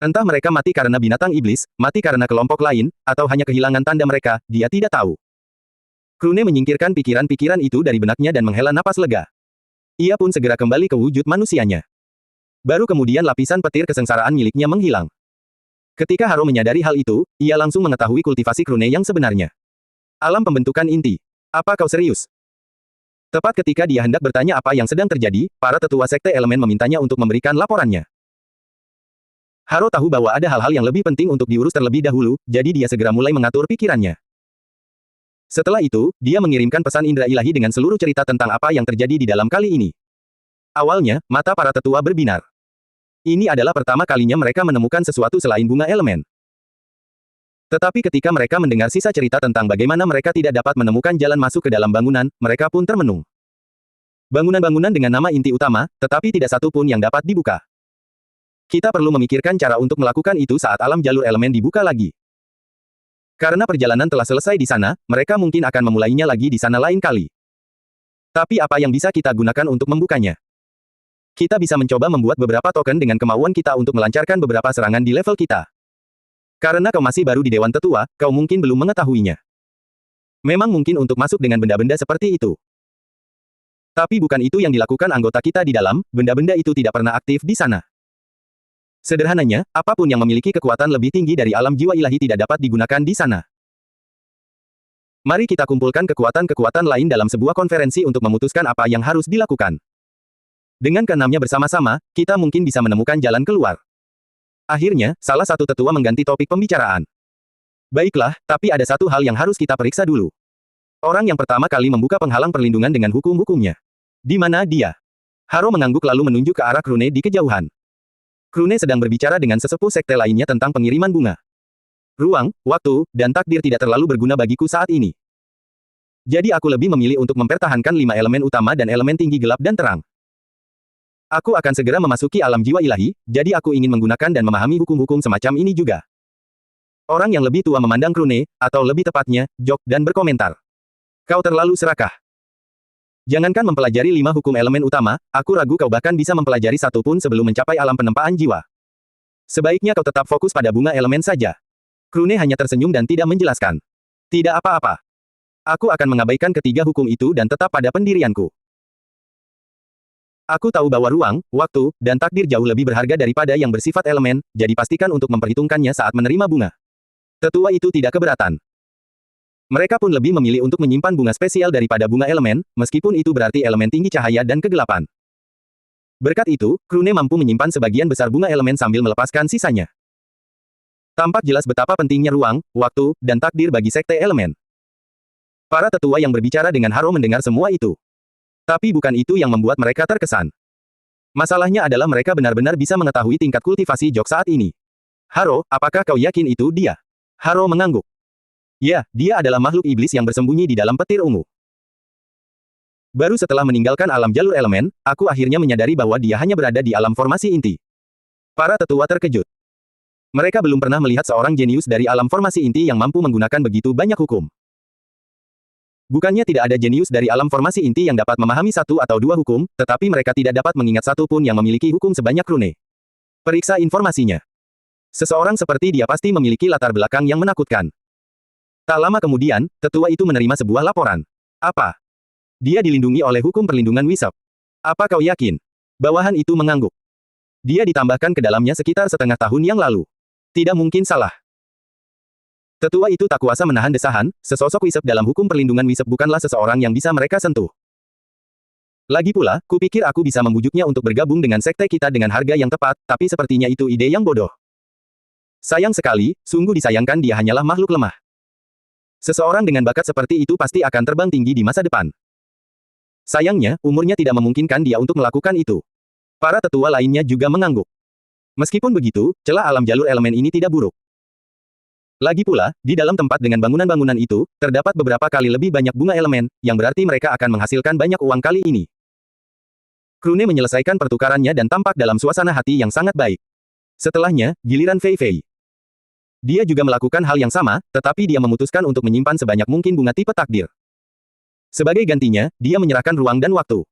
Entah mereka mati karena binatang iblis, mati karena kelompok lain, atau hanya kehilangan tanda mereka, dia tidak tahu. Krune menyingkirkan pikiran-pikiran itu dari benaknya dan menghela napas lega. Ia pun segera kembali ke wujud manusianya. Baru kemudian lapisan petir kesengsaraan miliknya menghilang. Ketika Haro menyadari hal itu, ia langsung mengetahui kultivasi Krune yang sebenarnya. Alam pembentukan inti. Apa kau serius? Tepat ketika dia hendak bertanya apa yang sedang terjadi, para tetua sekte elemen memintanya untuk memberikan laporannya. Haro tahu bahwa ada hal-hal yang lebih penting untuk diurus terlebih dahulu, jadi dia segera mulai mengatur pikirannya. Setelah itu, dia mengirimkan pesan indera ilahi dengan seluruh cerita tentang apa yang terjadi di dalam kali ini. Awalnya, mata para tetua berbinar. Ini adalah pertama kalinya mereka menemukan sesuatu selain bunga elemen. Tetapi ketika mereka mendengar sisa cerita tentang bagaimana mereka tidak dapat menemukan jalan masuk ke dalam bangunan, mereka pun termenung. Bangunan-bangunan dengan nama inti utama, tetapi tidak satu pun yang dapat dibuka. Kita perlu memikirkan cara untuk melakukan itu saat alam jalur elemen dibuka lagi. Karena perjalanan telah selesai di sana, mereka mungkin akan memulainya lagi di sana lain kali. Tapi apa yang bisa kita gunakan untuk membukanya? Kita bisa mencoba membuat beberapa token dengan kemauan kita untuk melancarkan beberapa serangan di level kita. Karena kau masih baru di Dewan Tetua, kau mungkin belum mengetahuinya. Memang mungkin untuk masuk dengan benda-benda seperti itu. Tapi bukan itu yang dilakukan anggota kita di dalam, benda-benda itu tidak pernah aktif di sana. Sederhananya, apapun yang memiliki kekuatan lebih tinggi dari alam jiwa ilahi tidak dapat digunakan di sana. Mari kita kumpulkan kekuatan-kekuatan lain dalam sebuah konferensi untuk memutuskan apa yang harus dilakukan. Dengan keenamnya bersama-sama, kita mungkin bisa menemukan jalan keluar. Akhirnya, salah satu tetua mengganti topik pembicaraan. Baiklah, tapi ada satu hal yang harus kita periksa dulu. Orang yang pertama kali membuka penghalang perlindungan dengan hukum-hukumnya. Di mana dia? Haro mengangguk lalu menunjuk ke arah Krune di kejauhan. Krune sedang berbicara dengan sesepuh sekte lainnya tentang pengiriman bunga. Ruang, waktu, dan takdir tidak terlalu berguna bagiku saat ini. Jadi aku lebih memilih untuk mempertahankan 5 elemen utama dan elemen tinggi gelap dan terang. Aku akan segera memasuki alam jiwa ilahi, jadi aku ingin menggunakan dan memahami hukum-hukum semacam ini juga. Orang yang lebih tua memandang Krune, atau lebih tepatnya, Jok, dan berkomentar. Kau terlalu serakah. Jangankan mempelajari 5 hukum elemen utama, aku ragu kau bahkan bisa mempelajari satu pun sebelum mencapai alam penempaan jiwa. Sebaiknya kau tetap fokus pada bunga elemen saja. Krune hanya tersenyum dan tidak menjelaskan. Tidak apa-apa. Aku akan mengabaikan ketiga hukum itu dan tetap pada pendirianku. Aku tahu bahwa ruang, waktu, dan takdir jauh lebih berharga daripada yang bersifat elemen, jadi pastikan untuk memperhitungkannya saat menerima bunga. Tetua itu tidak keberatan. Mereka pun lebih memilih untuk menyimpan bunga spesial daripada bunga elemen, meskipun itu berarti elemen tinggi cahaya dan kegelapan. Berkat itu, Krune mampu menyimpan sebagian besar bunga elemen sambil melepaskan sisanya. Tampak jelas betapa pentingnya ruang, waktu, dan takdir bagi sekte elemen. Para tetua yang berbicara dengan Haro mendengar semua itu. Tapi bukan itu yang membuat mereka terkesan. Masalahnya adalah mereka benar-benar bisa mengetahui tingkat kultivasi Jok saat ini. Haro, apakah kau yakin itu dia? Haro mengangguk. Ya, dia adalah makhluk iblis yang bersembunyi di dalam petir ungu. Baru setelah meninggalkan alam jalur elemen, aku akhirnya menyadari bahwa dia hanya berada di alam formasi inti. Para tetua terkejut. Mereka belum pernah melihat seorang jenius dari alam formasi inti yang mampu menggunakan begitu banyak hukum. Bukannya tidak ada jenius dari alam formasi inti yang dapat memahami satu atau dua hukum, tetapi mereka tidak dapat mengingat satu pun yang memiliki hukum sebanyak Krune. Periksa informasinya. Seseorang seperti dia pasti memiliki latar belakang yang menakutkan. Tak lama kemudian, tetua itu menerima sebuah laporan. Apa? Dia dilindungi oleh hukum perlindungan Wisep. Apa kau yakin? Bawahan itu mengangguk. Dia ditambahkan ke dalamnya sekitar setengah tahun yang lalu. Tidak mungkin salah. Tetua itu tak kuasa menahan desahan, sesosok Wisep dalam hukum perlindungan Wisep bukanlah seseorang yang bisa mereka sentuh. Lagi pula, kupikir aku bisa membujuknya untuk bergabung dengan sekte kita dengan harga yang tepat, tapi sepertinya itu ide yang bodoh. Sayang sekali, sungguh disayangkan dia hanyalah makhluk lemah. Seseorang dengan bakat seperti itu pasti akan terbang tinggi di masa depan. Sayangnya, umurnya tidak memungkinkan dia untuk melakukan itu. Para tetua lainnya juga mengangguk. Meskipun begitu, celah alam jalur elemen ini tidak buruk. Lagi pula, di dalam tempat dengan bangunan-bangunan itu, terdapat beberapa kali lebih banyak bunga elemen, yang berarti mereka akan menghasilkan banyak uang kali ini. Krune menyelesaikan pertukarannya dan tampak dalam suasana hati yang sangat baik. Setelahnya, giliran Fei Fei. Dia juga melakukan hal yang sama, tetapi dia memutuskan untuk menyimpan sebanyak mungkin bunga tipe takdir. Sebagai gantinya, dia menyerahkan ruang dan waktu.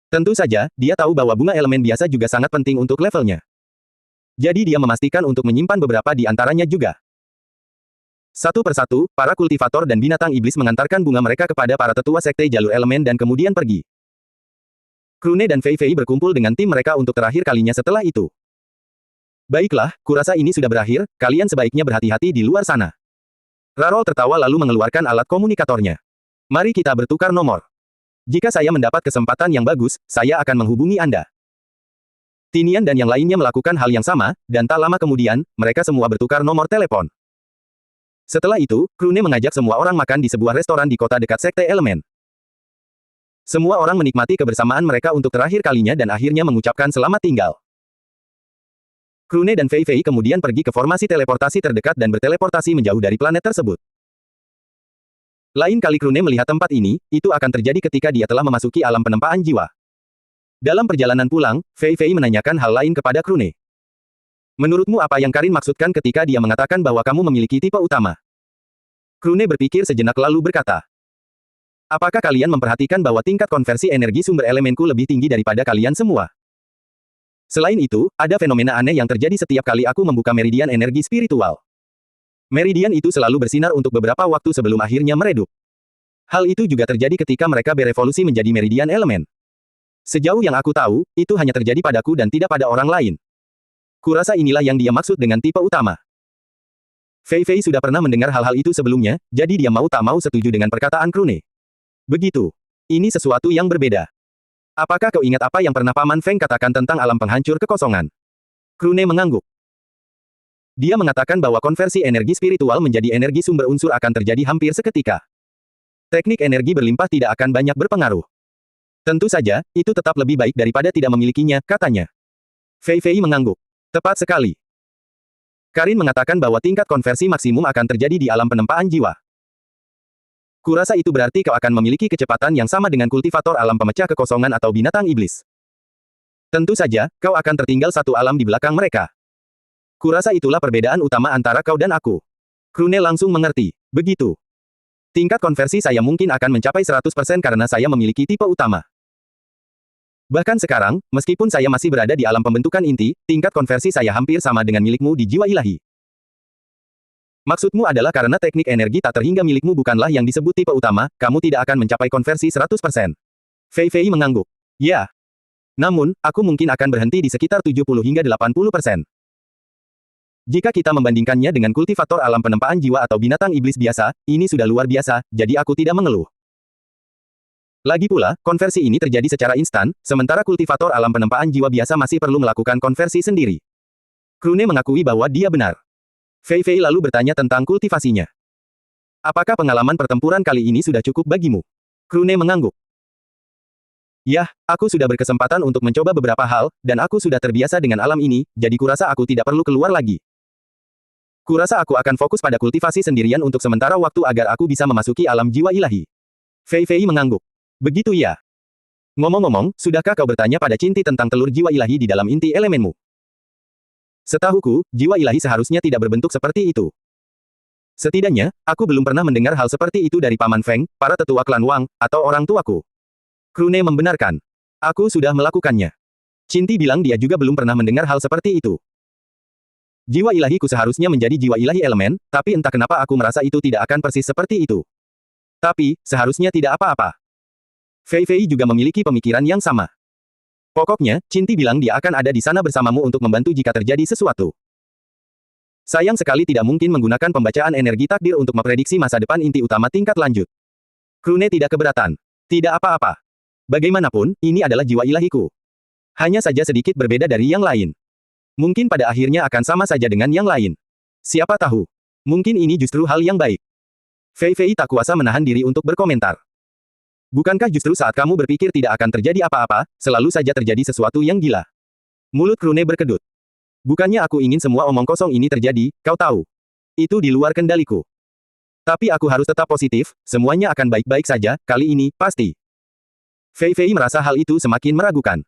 Tentu saja, dia tahu bahwa bunga elemen biasa juga sangat penting untuk levelnya. Jadi dia memastikan untuk menyimpan beberapa di antaranya juga. Satu persatu, para kultivator dan binatang iblis mengantarkan bunga mereka kepada para tetua sekte jalur elemen dan kemudian pergi. Krune dan Fei Fei berkumpul dengan tim mereka untuk terakhir kalinya setelah itu. Baiklah, kurasa ini sudah berakhir, kalian sebaiknya berhati-hati di luar sana. Rarol tertawa lalu mengeluarkan alat komunikatornya. Mari kita bertukar nomor. Jika saya mendapat kesempatan yang bagus, saya akan menghubungi Anda. Tinian dan yang lainnya melakukan hal yang sama, dan tak lama kemudian, mereka semua bertukar nomor telepon. Setelah itu, Krune mengajak semua orang makan di sebuah restoran di kota dekat Sekte Elemen. Semua orang menikmati kebersamaan mereka untuk terakhir kalinya dan akhirnya mengucapkan selamat tinggal. Krune dan Fei Fei kemudian pergi ke formasi teleportasi terdekat dan berteleportasi menjauh dari planet tersebut. Lain kali Krune melihat tempat ini, itu akan terjadi ketika dia telah memasuki alam penempaan jiwa. Dalam perjalanan pulang, Fei Fei menanyakan hal lain kepada Krune. Menurutmu apa yang Karin maksudkan ketika dia mengatakan bahwa kamu memiliki tipe utama? Krune berpikir sejenak lalu berkata. Apakah kalian memperhatikan bahwa tingkat konversi energi sumber elemenku lebih tinggi daripada kalian semua? Selain itu, ada fenomena aneh yang terjadi setiap kali aku membuka meridian energi spiritual. Meridian itu selalu bersinar untuk beberapa waktu sebelum akhirnya meredup. Hal itu juga terjadi ketika mereka berevolusi menjadi meridian elemen. Sejauh yang aku tahu, itu hanya terjadi padaku dan tidak pada orang lain. Kurasa inilah yang dia maksud dengan tipe utama. Fei Fei sudah pernah mendengar hal-hal itu sebelumnya, jadi dia mau tak mau setuju dengan perkataan Krune. Begitu. Ini sesuatu yang berbeda. Apakah kau ingat apa yang pernah Paman Feng katakan tentang alam penghancur kekosongan? Krune mengangguk. Dia mengatakan bahwa konversi energi spiritual menjadi energi sumber unsur akan terjadi hampir seketika. Teknik energi berlimpah tidak akan banyak berpengaruh. Tentu saja, itu tetap lebih baik daripada tidak memilikinya, katanya. Fei Fei mengangguk. Tepat sekali. Karin mengatakan bahwa tingkat konversi maksimum akan terjadi di alam penempaan jiwa. Kurasa itu berarti kau akan memiliki kecepatan yang sama dengan kultivator alam pemecah kekosongan atau binatang iblis. Tentu saja, kau akan tertinggal satu alam di belakang mereka. Kurasa itulah perbedaan utama antara kau dan aku. Krune langsung mengerti. Begitu. Tingkat konversi saya mungkin akan mencapai 100% karena saya memiliki tipe utama. Bahkan sekarang, meskipun saya masih berada di alam pembentukan inti, tingkat konversi saya hampir sama dengan milikmu di jiwa ilahi. Maksudmu adalah karena teknik energi tak terhingga milikmu bukanlah yang disebut tipe utama, kamu tidak akan mencapai konversi 100%. Fei Fei mengangguk. Ya. Namun, aku mungkin akan berhenti di sekitar 70 hingga 80%. Jika kita membandingkannya dengan kultivator alam penempaan jiwa atau binatang iblis biasa, ini sudah luar biasa, jadi aku tidak mengeluh. Lagi pula, konversi ini terjadi secara instan, sementara kultivator alam penempaan jiwa biasa masih perlu melakukan konversi sendiri. Krune mengakui bahwa dia benar. Fei Fei lalu bertanya tentang kultivasinya. Apakah pengalaman pertempuran kali ini sudah cukup bagimu? Krune mengangguk. Yah, aku sudah berkesempatan untuk mencoba beberapa hal, dan aku sudah terbiasa dengan alam ini, jadi kurasa aku tidak perlu keluar lagi. Kurasa aku akan fokus pada kultivasi sendirian untuk sementara waktu agar aku bisa memasuki alam jiwa ilahi. Fei Fei mengangguk. Begitu ya. Ngomong-ngomong, sudahkah kau bertanya pada Cinti tentang telur jiwa ilahi di dalam inti elemenmu? Setahuku, jiwa ilahi seharusnya tidak berbentuk seperti itu. Setidaknya, aku belum pernah mendengar hal seperti itu dari Paman Feng, para tetua klan Wang, atau orang tuaku. Krune membenarkan. Aku sudah melakukannya. Cinti bilang dia juga belum pernah mendengar hal seperti itu. Jiwa ilahiku seharusnya menjadi jiwa ilahi elemen, tapi entah kenapa aku merasa itu tidak akan persis seperti itu. Tapi, seharusnya tidak apa-apa. Fei Fei juga memiliki pemikiran yang sama. Pokoknya, Cinti bilang dia akan ada di sana bersamamu untuk membantu jika terjadi sesuatu. Sayang sekali tidak mungkin menggunakan pembacaan energi takdir untuk memprediksi masa depan inti utama tingkat lanjut. Krune tidak keberatan. Tidak apa-apa. Bagaimanapun, ini adalah jiwa ilahiku. Hanya saja sedikit berbeda dari yang lain. Mungkin pada akhirnya akan sama saja dengan yang lain. Siapa tahu. Mungkin ini justru hal yang baik. Fei Fei tak kuasa menahan diri untuk berkomentar. Bukankah justru saat kamu berpikir tidak akan terjadi apa-apa, selalu saja terjadi sesuatu yang gila? Mulut Krune berkedut. Bukannya aku ingin semua omong kosong ini terjadi, kau tahu. Itu di luar kendaliku. Tapi aku harus tetap positif, semuanya akan baik-baik saja, kali ini, pasti. Fei Fei merasa hal itu semakin meragukan.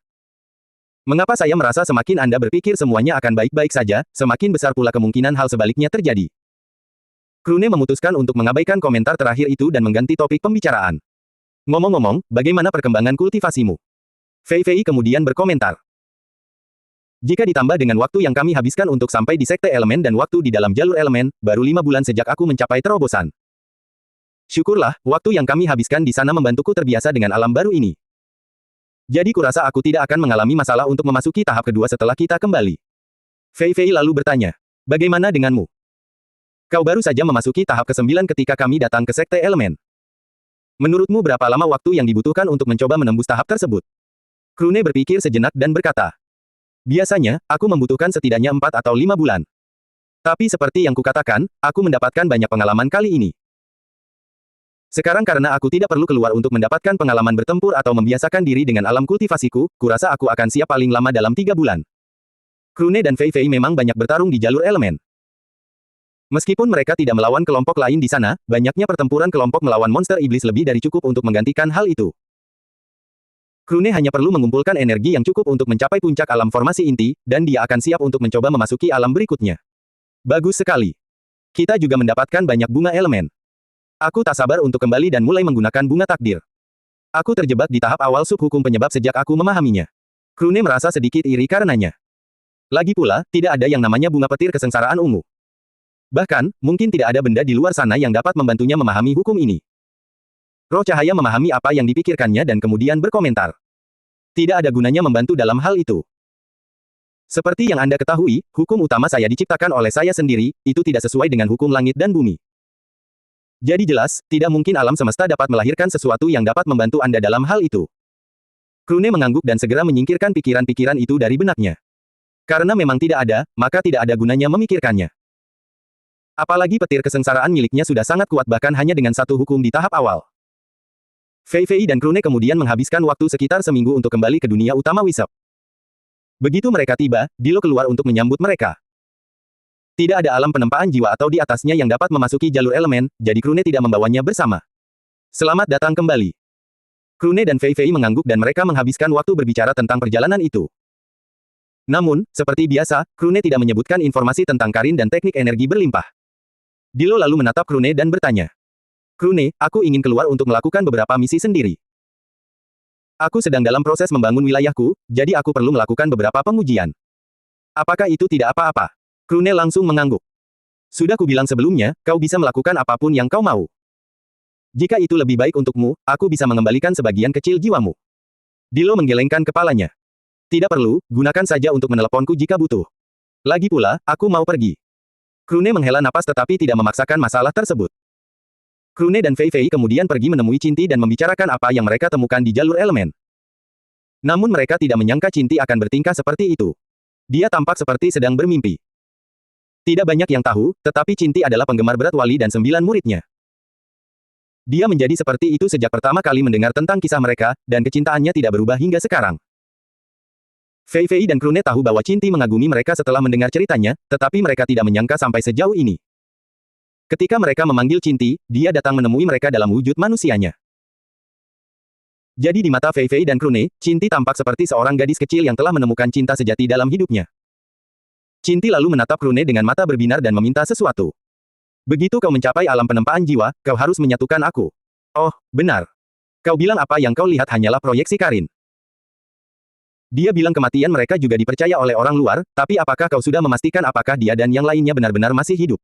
Mengapa saya merasa semakin Anda berpikir semuanya akan baik-baik saja, semakin besar pula kemungkinan hal sebaliknya terjadi? Krune memutuskan untuk mengabaikan komentar terakhir itu dan mengganti topik pembicaraan. Ngomong-ngomong, bagaimana perkembangan kultivasimu? Fei Fei kemudian berkomentar. Jika ditambah dengan waktu yang kami habiskan untuk sampai di sekte elemen dan waktu di dalam jalur elemen, baru 5 bulan sejak aku mencapai terobosan. Syukurlah, waktu yang kami habiskan di sana membantuku terbiasa dengan alam baru ini. Jadi kurasa aku tidak akan mengalami masalah untuk memasuki tahap kedua setelah kita kembali. Fei Fei lalu bertanya, bagaimana denganmu? Kau baru saja memasuki tahap ke-9 ketika kami datang ke sekte elemen. Menurutmu berapa lama waktu yang dibutuhkan untuk mencoba menembus tahap tersebut? Krune berpikir sejenak dan berkata. Biasanya, aku membutuhkan setidaknya 4 atau 5 bulan. Tapi seperti yang kukatakan, aku mendapatkan banyak pengalaman kali ini. Sekarang karena aku tidak perlu keluar untuk mendapatkan pengalaman bertempur atau membiasakan diri dengan alam kultivasiku, kurasa aku akan siap paling lama dalam 3 bulan. Krune dan Fei Fei memang banyak bertarung di jalur elemen. Meskipun mereka tidak melawan kelompok lain di sana, banyaknya pertempuran kelompok melawan monster iblis lebih dari cukup untuk menggantikan hal itu. Krune hanya perlu mengumpulkan energi yang cukup untuk mencapai puncak alam formasi inti, dan dia akan siap untuk mencoba memasuki alam berikutnya. Bagus sekali. Kita juga mendapatkan banyak bunga elemen. Aku tak sabar untuk kembali dan mulai menggunakan bunga takdir. Aku terjebak di tahap awal subhukum penyebab sejak aku memahaminya. Krune merasa sedikit iri karenanya. Lagi pula, tidak ada yang namanya bunga petir kesengsaraan ungu. Bahkan, mungkin tidak ada benda di luar sana yang dapat membantunya memahami hukum ini. Roh cahaya memahami apa yang dipikirkannya dan kemudian berkomentar. Tidak ada gunanya membantu dalam hal itu. Seperti yang Anda ketahui, hukum utama saya diciptakan oleh saya sendiri, itu tidak sesuai dengan hukum langit dan bumi. Jadi jelas, tidak mungkin alam semesta dapat melahirkan sesuatu yang dapat membantu Anda dalam hal itu. Krune mengangguk dan segera menyingkirkan pikiran-pikiran itu dari benaknya. Karena memang tidak ada, maka tidak ada gunanya memikirkannya. Apalagi petir kesengsaraan miliknya sudah sangat kuat bahkan hanya dengan satu hukum di tahap awal. Fei Fei dan Krune kemudian menghabiskan waktu sekitar seminggu untuk kembali ke dunia utama Wisep. Begitu mereka tiba, Dilo keluar untuk menyambut mereka. Tidak ada alam penempaan jiwa atau di atasnya yang dapat memasuki jalur elemen, jadi Krune tidak membawanya bersama. Selamat datang kembali. Krune dan Fei Fei mengangguk dan mereka menghabiskan waktu berbicara tentang perjalanan itu. Namun, seperti biasa, Krune tidak menyebutkan informasi tentang Karin dan teknik energi berlimpah. Dilo lalu menatap Krune dan bertanya. Krune, aku ingin keluar untuk melakukan beberapa misi sendiri. Aku sedang dalam proses membangun wilayahku, jadi aku perlu melakukan beberapa pengujian. Apakah itu tidak apa-apa? Krune langsung mengangguk. Sudah kubilang sebelumnya, kau bisa melakukan apapun yang kau mau. Jika itu lebih baik untukmu, aku bisa mengembalikan sebagian kecil jiwamu. Dilo menggelengkan kepalanya. Tidak perlu, gunakan saja untuk meneleponku jika butuh. Lagi pula, aku mau pergi. Krune menghela napas tetapi tidak memaksakan masalah tersebut. Krune dan Fei Fei kemudian pergi menemui Cinti dan membicarakan apa yang mereka temukan di jalur elemen. Namun mereka tidak menyangka Cinti akan bertingkah seperti itu. Dia tampak seperti sedang bermimpi. Tidak banyak yang tahu, tetapi Cinti adalah penggemar berat wali dan 9 muridnya. Dia menjadi seperti itu sejak pertama kali mendengar tentang kisah mereka, dan kecintaannya tidak berubah hingga sekarang. Fei Fei dan Krune tahu bahwa Cinti mengagumi mereka setelah mendengar ceritanya, tetapi mereka tidak menyangka sampai sejauh ini. Ketika mereka memanggil Cinti, dia datang menemui mereka dalam wujud manusianya. Jadi di mata Fei Fei dan Krune, Cinti tampak seperti seorang gadis kecil yang telah menemukan cinta sejati dalam hidupnya. Cinti lalu menatap Krune dengan mata berbinar dan meminta sesuatu. Begitu kau mencapai alam penempaan jiwa, kau harus menyatukan aku. Oh, benar. Kau bilang apa yang kau lihat hanyalah proyeksi Karin. Dia bilang kematian mereka juga dipercaya oleh orang luar, tapi apakah kau sudah memastikan apakah dia dan yang lainnya benar-benar masih hidup?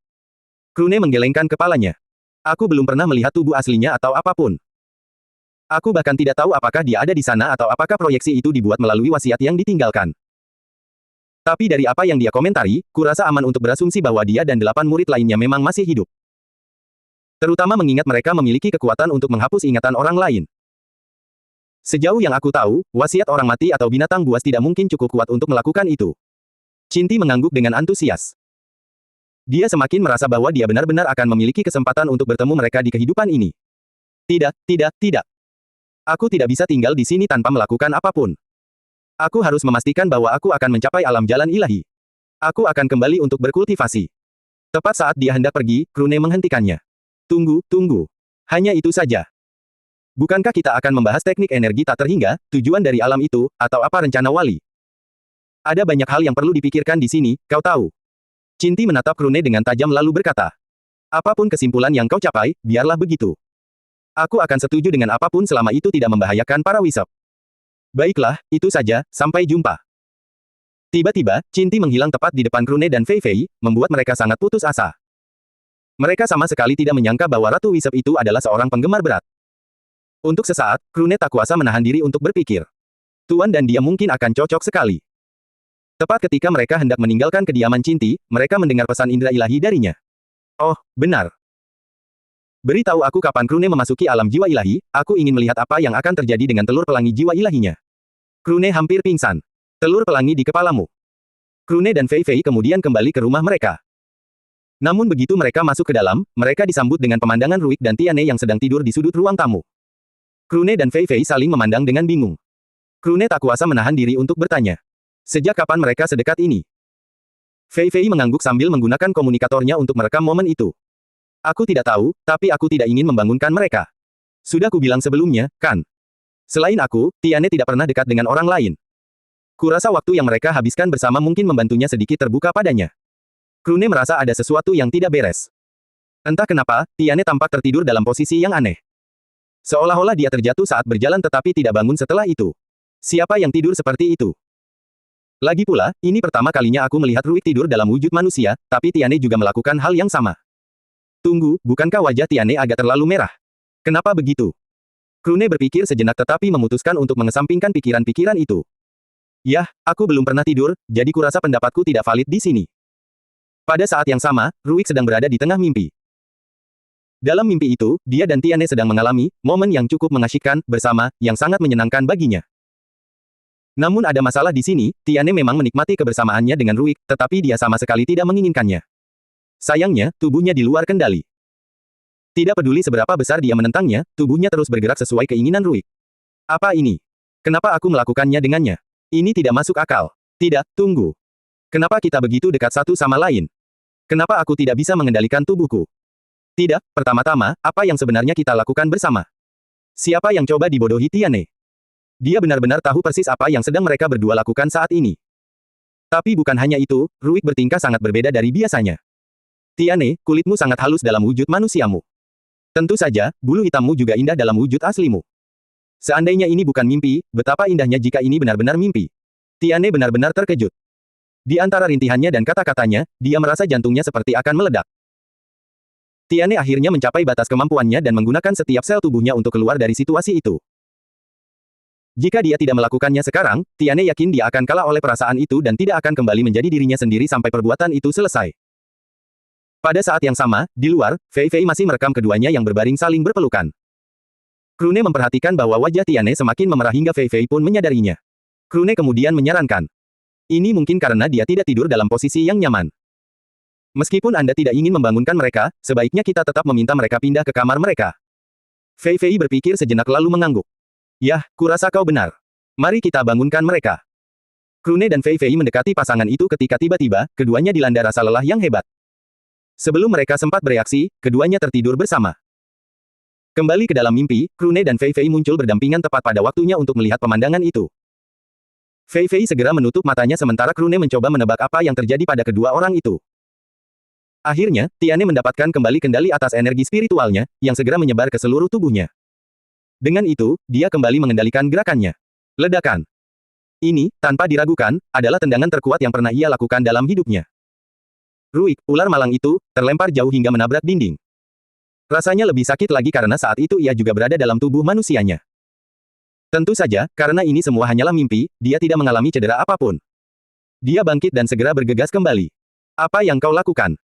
Krune menggelengkan kepalanya. Aku belum pernah melihat tubuh aslinya atau apapun. Aku bahkan tidak tahu apakah dia ada di sana atau apakah proyeksi itu dibuat melalui wasiat yang ditinggalkan. Tapi dari apa yang dia komentari, kurasa aman untuk berasumsi bahwa dia dan 8 murid lainnya memang masih hidup. Terutama mengingat mereka memiliki kekuatan untuk menghapus ingatan orang lain. Sejauh yang aku tahu, wasiat orang mati atau binatang buas tidak mungkin cukup kuat untuk melakukan itu. Cinti mengangguk dengan antusias. Dia semakin merasa bahwa dia benar-benar akan memiliki kesempatan untuk bertemu mereka di kehidupan ini. Tidak, tidak, tidak. Aku tidak bisa tinggal di sini tanpa melakukan apapun. Aku harus memastikan bahwa aku akan mencapai alam jalan ilahi. Aku akan kembali untuk berkultivasi. Tepat saat dia hendak pergi, Krune menghentikannya. Tunggu, tunggu. Hanya itu saja. Bukankah kita akan membahas teknik energi tak terhingga, tujuan dari alam itu, atau apa rencana wali? Ada banyak hal yang perlu dipikirkan di sini, kau tahu. Cinti menatap Krune dengan tajam lalu berkata. Apapun kesimpulan yang kau capai, biarlah begitu. Aku akan setuju dengan apapun selama itu tidak membahayakan para Wisep. Baiklah, itu saja, sampai jumpa. Tiba-tiba, Cinti menghilang tepat di depan Krune dan Fei Fei, membuat mereka sangat putus asa. Mereka sama sekali tidak menyangka bahwa Ratu Wisep itu adalah seorang penggemar berat. Untuk sesaat, Krune tak kuasa menahan diri untuk berpikir. Tuan dan dia mungkin akan cocok sekali. Tepat ketika mereka hendak meninggalkan kediaman Cinti, mereka mendengar pesan indera ilahi darinya. Oh, benar. Beritahu aku kapan Krune memasuki alam jiwa ilahi, aku ingin melihat apa yang akan terjadi dengan telur pelangi jiwa ilahinya. Krune hampir pingsan. Telur pelangi di kepalamu. Krune dan Fei Fei kemudian kembali ke rumah mereka. Namun begitu mereka masuk ke dalam, mereka disambut dengan pemandangan Ruik dan Tiane yang sedang tidur di sudut ruang tamu. Krune dan Fei Fei saling memandang dengan bingung. Krune tak kuasa menahan diri untuk bertanya. Sejak kapan mereka sedekat ini? Fei Fei mengangguk sambil menggunakan komunikatornya untuk merekam momen itu. Aku tidak tahu, tapi aku tidak ingin membangunkan mereka. Sudah kubilang sebelumnya, kan? Selain aku, Tiane tidak pernah dekat dengan orang lain. Kurasa waktu yang mereka habiskan bersama mungkin membantunya sedikit terbuka padanya. Krune merasa ada sesuatu yang tidak beres. Entah kenapa, Tiane tampak tertidur dalam posisi yang aneh. Seolah-olah dia terjatuh saat berjalan tetapi tidak bangun setelah itu. Siapa yang tidur seperti itu? Lagi pula, ini pertama kalinya aku melihat Ruik tidur dalam wujud manusia, tapi Tiane juga melakukan hal yang sama. Tunggu, bukankah wajah Tiane agak terlalu merah? Kenapa begitu? Krune berpikir sejenak tetapi memutuskan untuk mengesampingkan pikiran-pikiran itu. Yah, aku belum pernah tidur, jadi kurasa pendapatku tidak valid di sini. Pada saat yang sama, Ruik sedang berada di tengah mimpi. Dalam mimpi itu, dia dan Tiane sedang mengalami momen yang cukup mengasyikkan bersama, yang sangat menyenangkan baginya. Namun ada masalah di sini, Tiane memang menikmati kebersamaannya dengan Ruik, tetapi dia sama sekali tidak menginginkannya. Sayangnya, tubuhnya di luar kendali. Tidak peduli seberapa besar dia menentangnya, tubuhnya terus bergerak sesuai keinginan Ruik. Apa ini? Kenapa aku melakukannya dengannya? Ini tidak masuk akal. Tidak, tunggu. Kenapa kita begitu dekat satu sama lain? Kenapa aku tidak bisa mengendalikan tubuhku? Tidak, pertama-tama, apa yang sebenarnya kita lakukan bersama? Siapa yang coba dibodohi Tiane? Dia benar-benar tahu persis apa yang sedang mereka berdua lakukan saat ini. Tapi bukan hanya itu, Ruik bertingkah sangat berbeda dari biasanya. Tiane, kulitmu sangat halus dalam wujud manusiamu. Tentu saja, bulu hitammu juga indah dalam wujud aslimu. Seandainya ini bukan mimpi, betapa indahnya jika ini benar-benar mimpi. Tiane benar-benar terkejut. Di antara rintihannya dan kata-katanya, dia merasa jantungnya seperti akan meledak. Tiane akhirnya mencapai batas kemampuannya dan menggunakan setiap sel tubuhnya untuk keluar dari situasi itu. Jika dia tidak melakukannya sekarang, Tiane yakin dia akan kalah oleh perasaan itu dan tidak akan kembali menjadi dirinya sendiri sampai perbuatan itu selesai. Pada saat yang sama, di luar, Fei Fei masih merekam keduanya yang berbaring saling berpelukan. Krune memperhatikan bahwa wajah Tiane semakin memerah hingga Fei Fei pun menyadarinya. Krune kemudian menyarankan. Ini mungkin karena dia tidak tidur dalam posisi yang nyaman. Meskipun Anda tidak ingin membangunkan mereka, sebaiknya kita tetap meminta mereka pindah ke kamar mereka. Fei Fei berpikir sejenak lalu mengangguk. Yah, kurasa kau benar. Mari kita bangunkan mereka. Krune dan Fei Fei mendekati pasangan itu ketika tiba-tiba, keduanya dilanda rasa lelah yang hebat. Sebelum mereka sempat bereaksi, keduanya tertidur bersama. Kembali ke dalam mimpi, Krune dan Fei Fei muncul berdampingan tepat pada waktunya untuk melihat pemandangan itu. Fei Fei segera menutup matanya sementara Krune mencoba menebak apa yang terjadi pada kedua orang itu. Akhirnya, Tiane mendapatkan kembali kendali atas energi spiritualnya, yang segera menyebar ke seluruh tubuhnya. Dengan itu, dia kembali mengendalikan gerakannya. Ledakan. Ini, tanpa diragukan, adalah tendangan terkuat yang pernah ia lakukan dalam hidupnya. Ruik, ular malang itu, terlempar jauh hingga menabrak dinding. Rasanya lebih sakit lagi karena saat itu ia juga berada dalam tubuh manusianya. Tentu saja, karena ini semua hanyalah mimpi, dia tidak mengalami cedera apapun. Dia bangkit dan segera bergegas kembali. Apa yang kau lakukan?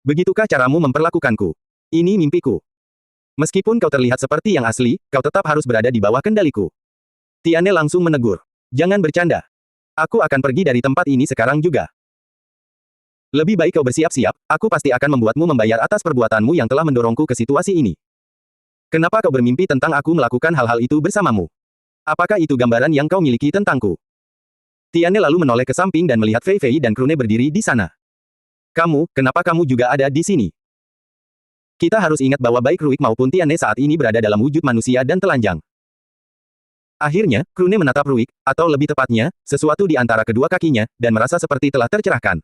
Begitukah caramu memperlakukanku? Ini mimpiku. Meskipun kau terlihat seperti yang asli, kau tetap harus berada di bawah kendaliku. Tiane langsung menegur. Jangan bercanda. Aku akan pergi dari tempat ini sekarang juga. Lebih baik kau bersiap-siap, aku pasti akan membuatmu membayar atas perbuatanmu yang telah mendorongku ke situasi ini. Kenapa kau bermimpi tentang aku melakukan hal-hal itu bersamamu? Apakah itu gambaran yang kau miliki tentangku? Tiane lalu menoleh ke samping dan melihat Fei Fei dan Krune berdiri di sana. Kenapa kamu juga ada di sini? Kita harus ingat bahwa baik Ruik maupun Tiane saat ini berada dalam wujud manusia dan telanjang. Akhirnya, Krune menatap Ruik, atau lebih tepatnya, sesuatu di antara kedua kakinya, dan merasa seperti telah tercerahkan.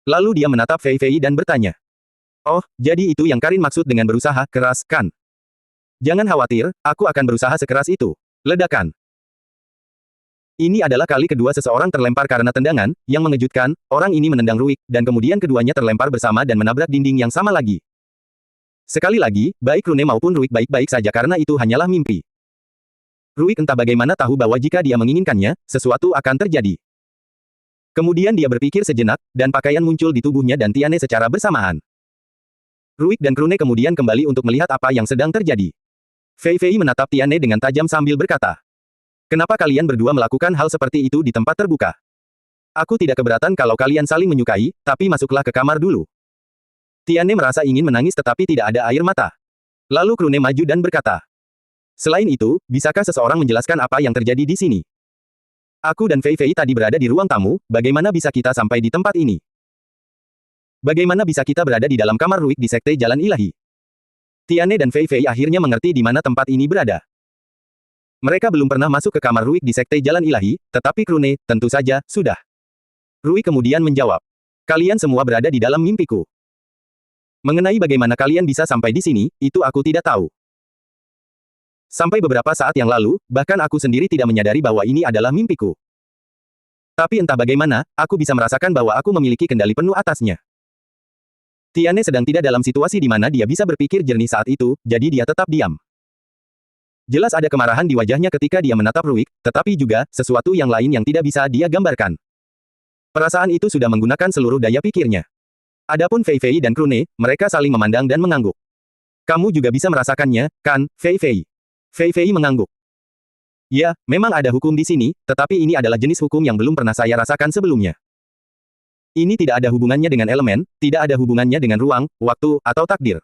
Lalu dia menatap Fei Fei dan bertanya. Oh, jadi itu yang Karin maksud dengan berusaha keras, kan? Jangan khawatir, aku akan berusaha sekeras itu. Ledakan. Ini adalah kali kedua seseorang terlempar karena tendangan, yang mengejutkan, orang ini menendang Ruik, dan kemudian keduanya terlempar bersama dan menabrak dinding yang sama lagi. Sekali lagi, baik Krune maupun Ruik baik-baik saja karena itu hanyalah mimpi. Ruik entah bagaimana tahu bahwa jika dia menginginkannya, sesuatu akan terjadi. Kemudian dia berpikir sejenak, dan pakaian muncul di tubuhnya dan Tiane secara bersamaan. Ruik dan Krune kemudian kembali untuk melihat apa yang sedang terjadi. Fei Fei menatap Tiane dengan tajam sambil berkata. Kenapa kalian berdua melakukan hal seperti itu di tempat terbuka? Aku tidak keberatan kalau kalian saling menyukai, tapi masuklah ke kamar dulu. Tiane merasa ingin menangis tetapi tidak ada air mata. Lalu Krune maju dan berkata, "Selain itu, bisakah seseorang menjelaskan apa yang terjadi di sini? Aku dan Fei Fei tadi berada di ruang tamu, bagaimana bisa kita sampai di tempat ini? Bagaimana bisa kita berada di dalam kamar Ruik di Sekte Jalan Ilahi?" Tiane dan Fei Fei akhirnya mengerti di mana tempat ini berada. Mereka belum pernah masuk ke kamar Ruik di Sekte Jalan Ilahi, tetapi Krune, tentu saja, sudah. Ruik kemudian menjawab, "Kalian semua berada di dalam mimpiku. Mengenai bagaimana kalian bisa sampai di sini, itu aku tidak tahu. Sampai beberapa saat yang lalu, bahkan aku sendiri tidak menyadari bahwa ini adalah mimpiku. Tapi entah bagaimana, aku bisa merasakan bahwa aku memiliki kendali penuh atasnya." Tiane sedang tidak dalam situasi di mana dia bisa berpikir jernih saat itu, jadi dia tetap diam. Jelas ada kemarahan di wajahnya ketika dia menatap Ruik, tetapi juga, sesuatu yang lain yang tidak bisa dia gambarkan. Perasaan itu sudah menggunakan seluruh daya pikirnya. Adapun Fei Fei dan Krune, mereka saling memandang dan mengangguk. "Kamu juga bisa merasakannya, kan, Fei Fei?" Fei Fei mengangguk. "Ya, memang ada hukum di sini, tetapi ini adalah jenis hukum yang belum pernah saya rasakan sebelumnya. Ini tidak ada hubungannya dengan elemen, tidak ada hubungannya dengan ruang, waktu, atau takdir."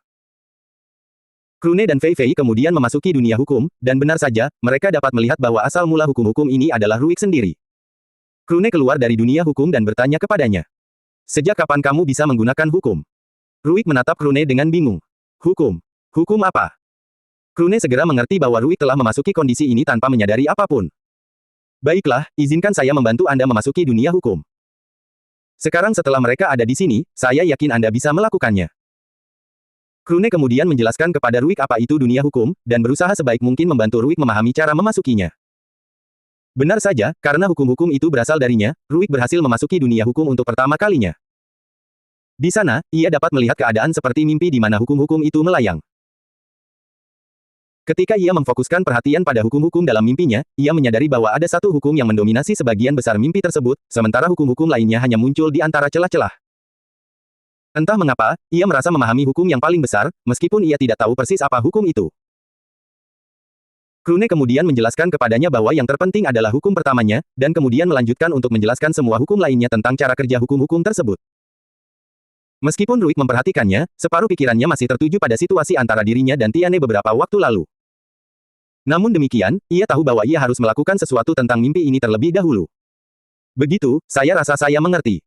Krune dan Fei Fei kemudian memasuki dunia hukum, dan benar saja, mereka dapat melihat bahwa asal mula hukum-hukum ini adalah Ruik sendiri. Krune keluar dari dunia hukum dan bertanya kepadanya, "Sejak kapan kamu bisa menggunakan hukum?" Ruik menatap Krune dengan bingung. "Hukum? Hukum apa?" Krune segera mengerti bahwa Ruik telah memasuki kondisi ini tanpa menyadari apapun. "Baiklah, izinkan saya membantu Anda memasuki dunia hukum. Sekarang setelah mereka ada di sini, saya yakin Anda bisa melakukannya." Krune kemudian menjelaskan kepada Ruik apa itu dunia hukum, dan berusaha sebaik mungkin membantu Ruik memahami cara memasukinya. Benar saja, karena hukum-hukum itu berasal darinya, Ruik berhasil memasuki dunia hukum untuk pertama kalinya. Di sana, ia dapat melihat keadaan seperti mimpi di mana hukum-hukum itu melayang. Ketika ia memfokuskan perhatian pada hukum-hukum dalam mimpinya, ia menyadari bahwa ada satu hukum yang mendominasi sebagian besar mimpi tersebut, sementara hukum-hukum lainnya hanya muncul di antara celah-celah. Entah mengapa, ia merasa memahami hukum yang paling besar, meskipun ia tidak tahu persis apa hukum itu. Krune kemudian menjelaskan kepadanya bahwa yang terpenting adalah hukum pertamanya, dan kemudian melanjutkan untuk menjelaskan semua hukum lainnya tentang cara kerja hukum-hukum tersebut. Meskipun Ruik memperhatikannya, separuh pikirannya masih tertuju pada situasi antara dirinya dan Tiane beberapa waktu lalu. Namun demikian, ia tahu bahwa ia harus melakukan sesuatu tentang mimpi ini terlebih dahulu. "Begitu, saya rasa saya mengerti.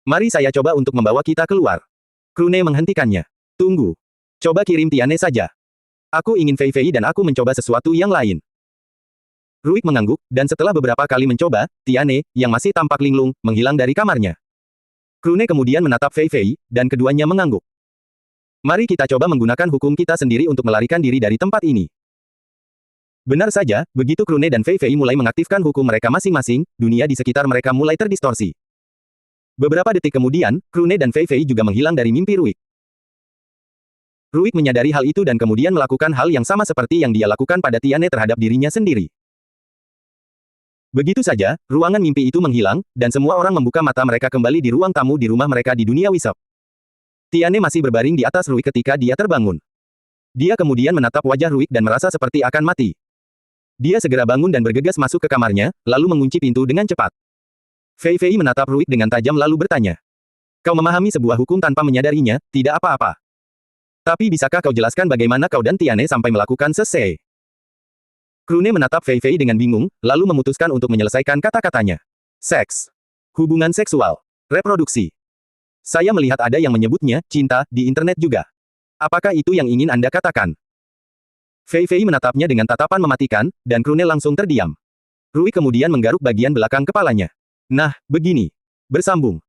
Mari saya coba untuk membawa kita keluar." Krune menghentikannya. "Tunggu. Coba kirim Tiane saja. Aku ingin Fei Fei dan aku mencoba sesuatu yang lain." Ruik mengangguk, dan setelah beberapa kali mencoba, Tiane, yang masih tampak linglung, menghilang dari kamarnya. Krune kemudian menatap Fei Fei, dan keduanya mengangguk. "Mari kita coba menggunakan hukum kita sendiri untuk melarikan diri dari tempat ini." Benar saja, begitu Krune dan Fei Fei mulai mengaktifkan hukum mereka masing-masing, dunia di sekitar mereka mulai terdistorsi. Beberapa detik kemudian, Krune dan Fei Fei juga menghilang dari mimpi Ruik. Ruik menyadari hal itu dan kemudian melakukan hal yang sama seperti yang dia lakukan pada Tiane terhadap dirinya sendiri. Begitu saja, ruangan mimpi itu menghilang, dan semua orang membuka mata mereka kembali di ruang tamu di rumah mereka di dunia Wisop. Tiane masih berbaring di atas Ruik ketika dia terbangun. Dia kemudian menatap wajah Ruik dan merasa seperti akan mati. Dia segera bangun dan bergegas masuk ke kamarnya, lalu mengunci pintu dengan cepat. Fei Fei menatap Ruik dengan tajam lalu bertanya, "Kau memahami sebuah hukum tanpa menyadarinya, tidak apa-apa. Tapi bisakah kau jelaskan bagaimana kau dan Tiane sampai melakukan sese?" Krune menatap Fei Fei dengan bingung, lalu memutuskan untuk menyelesaikan kata-katanya. "Seks. Hubungan seksual. Reproduksi. Saya melihat ada yang menyebutnya, cinta, di internet juga. Apakah itu yang ingin Anda katakan?" Fei Fei menatapnya dengan tatapan mematikan, dan Krune langsung terdiam. Ruik kemudian menggaruk bagian belakang kepalanya. "Nah, begini. Bersambung.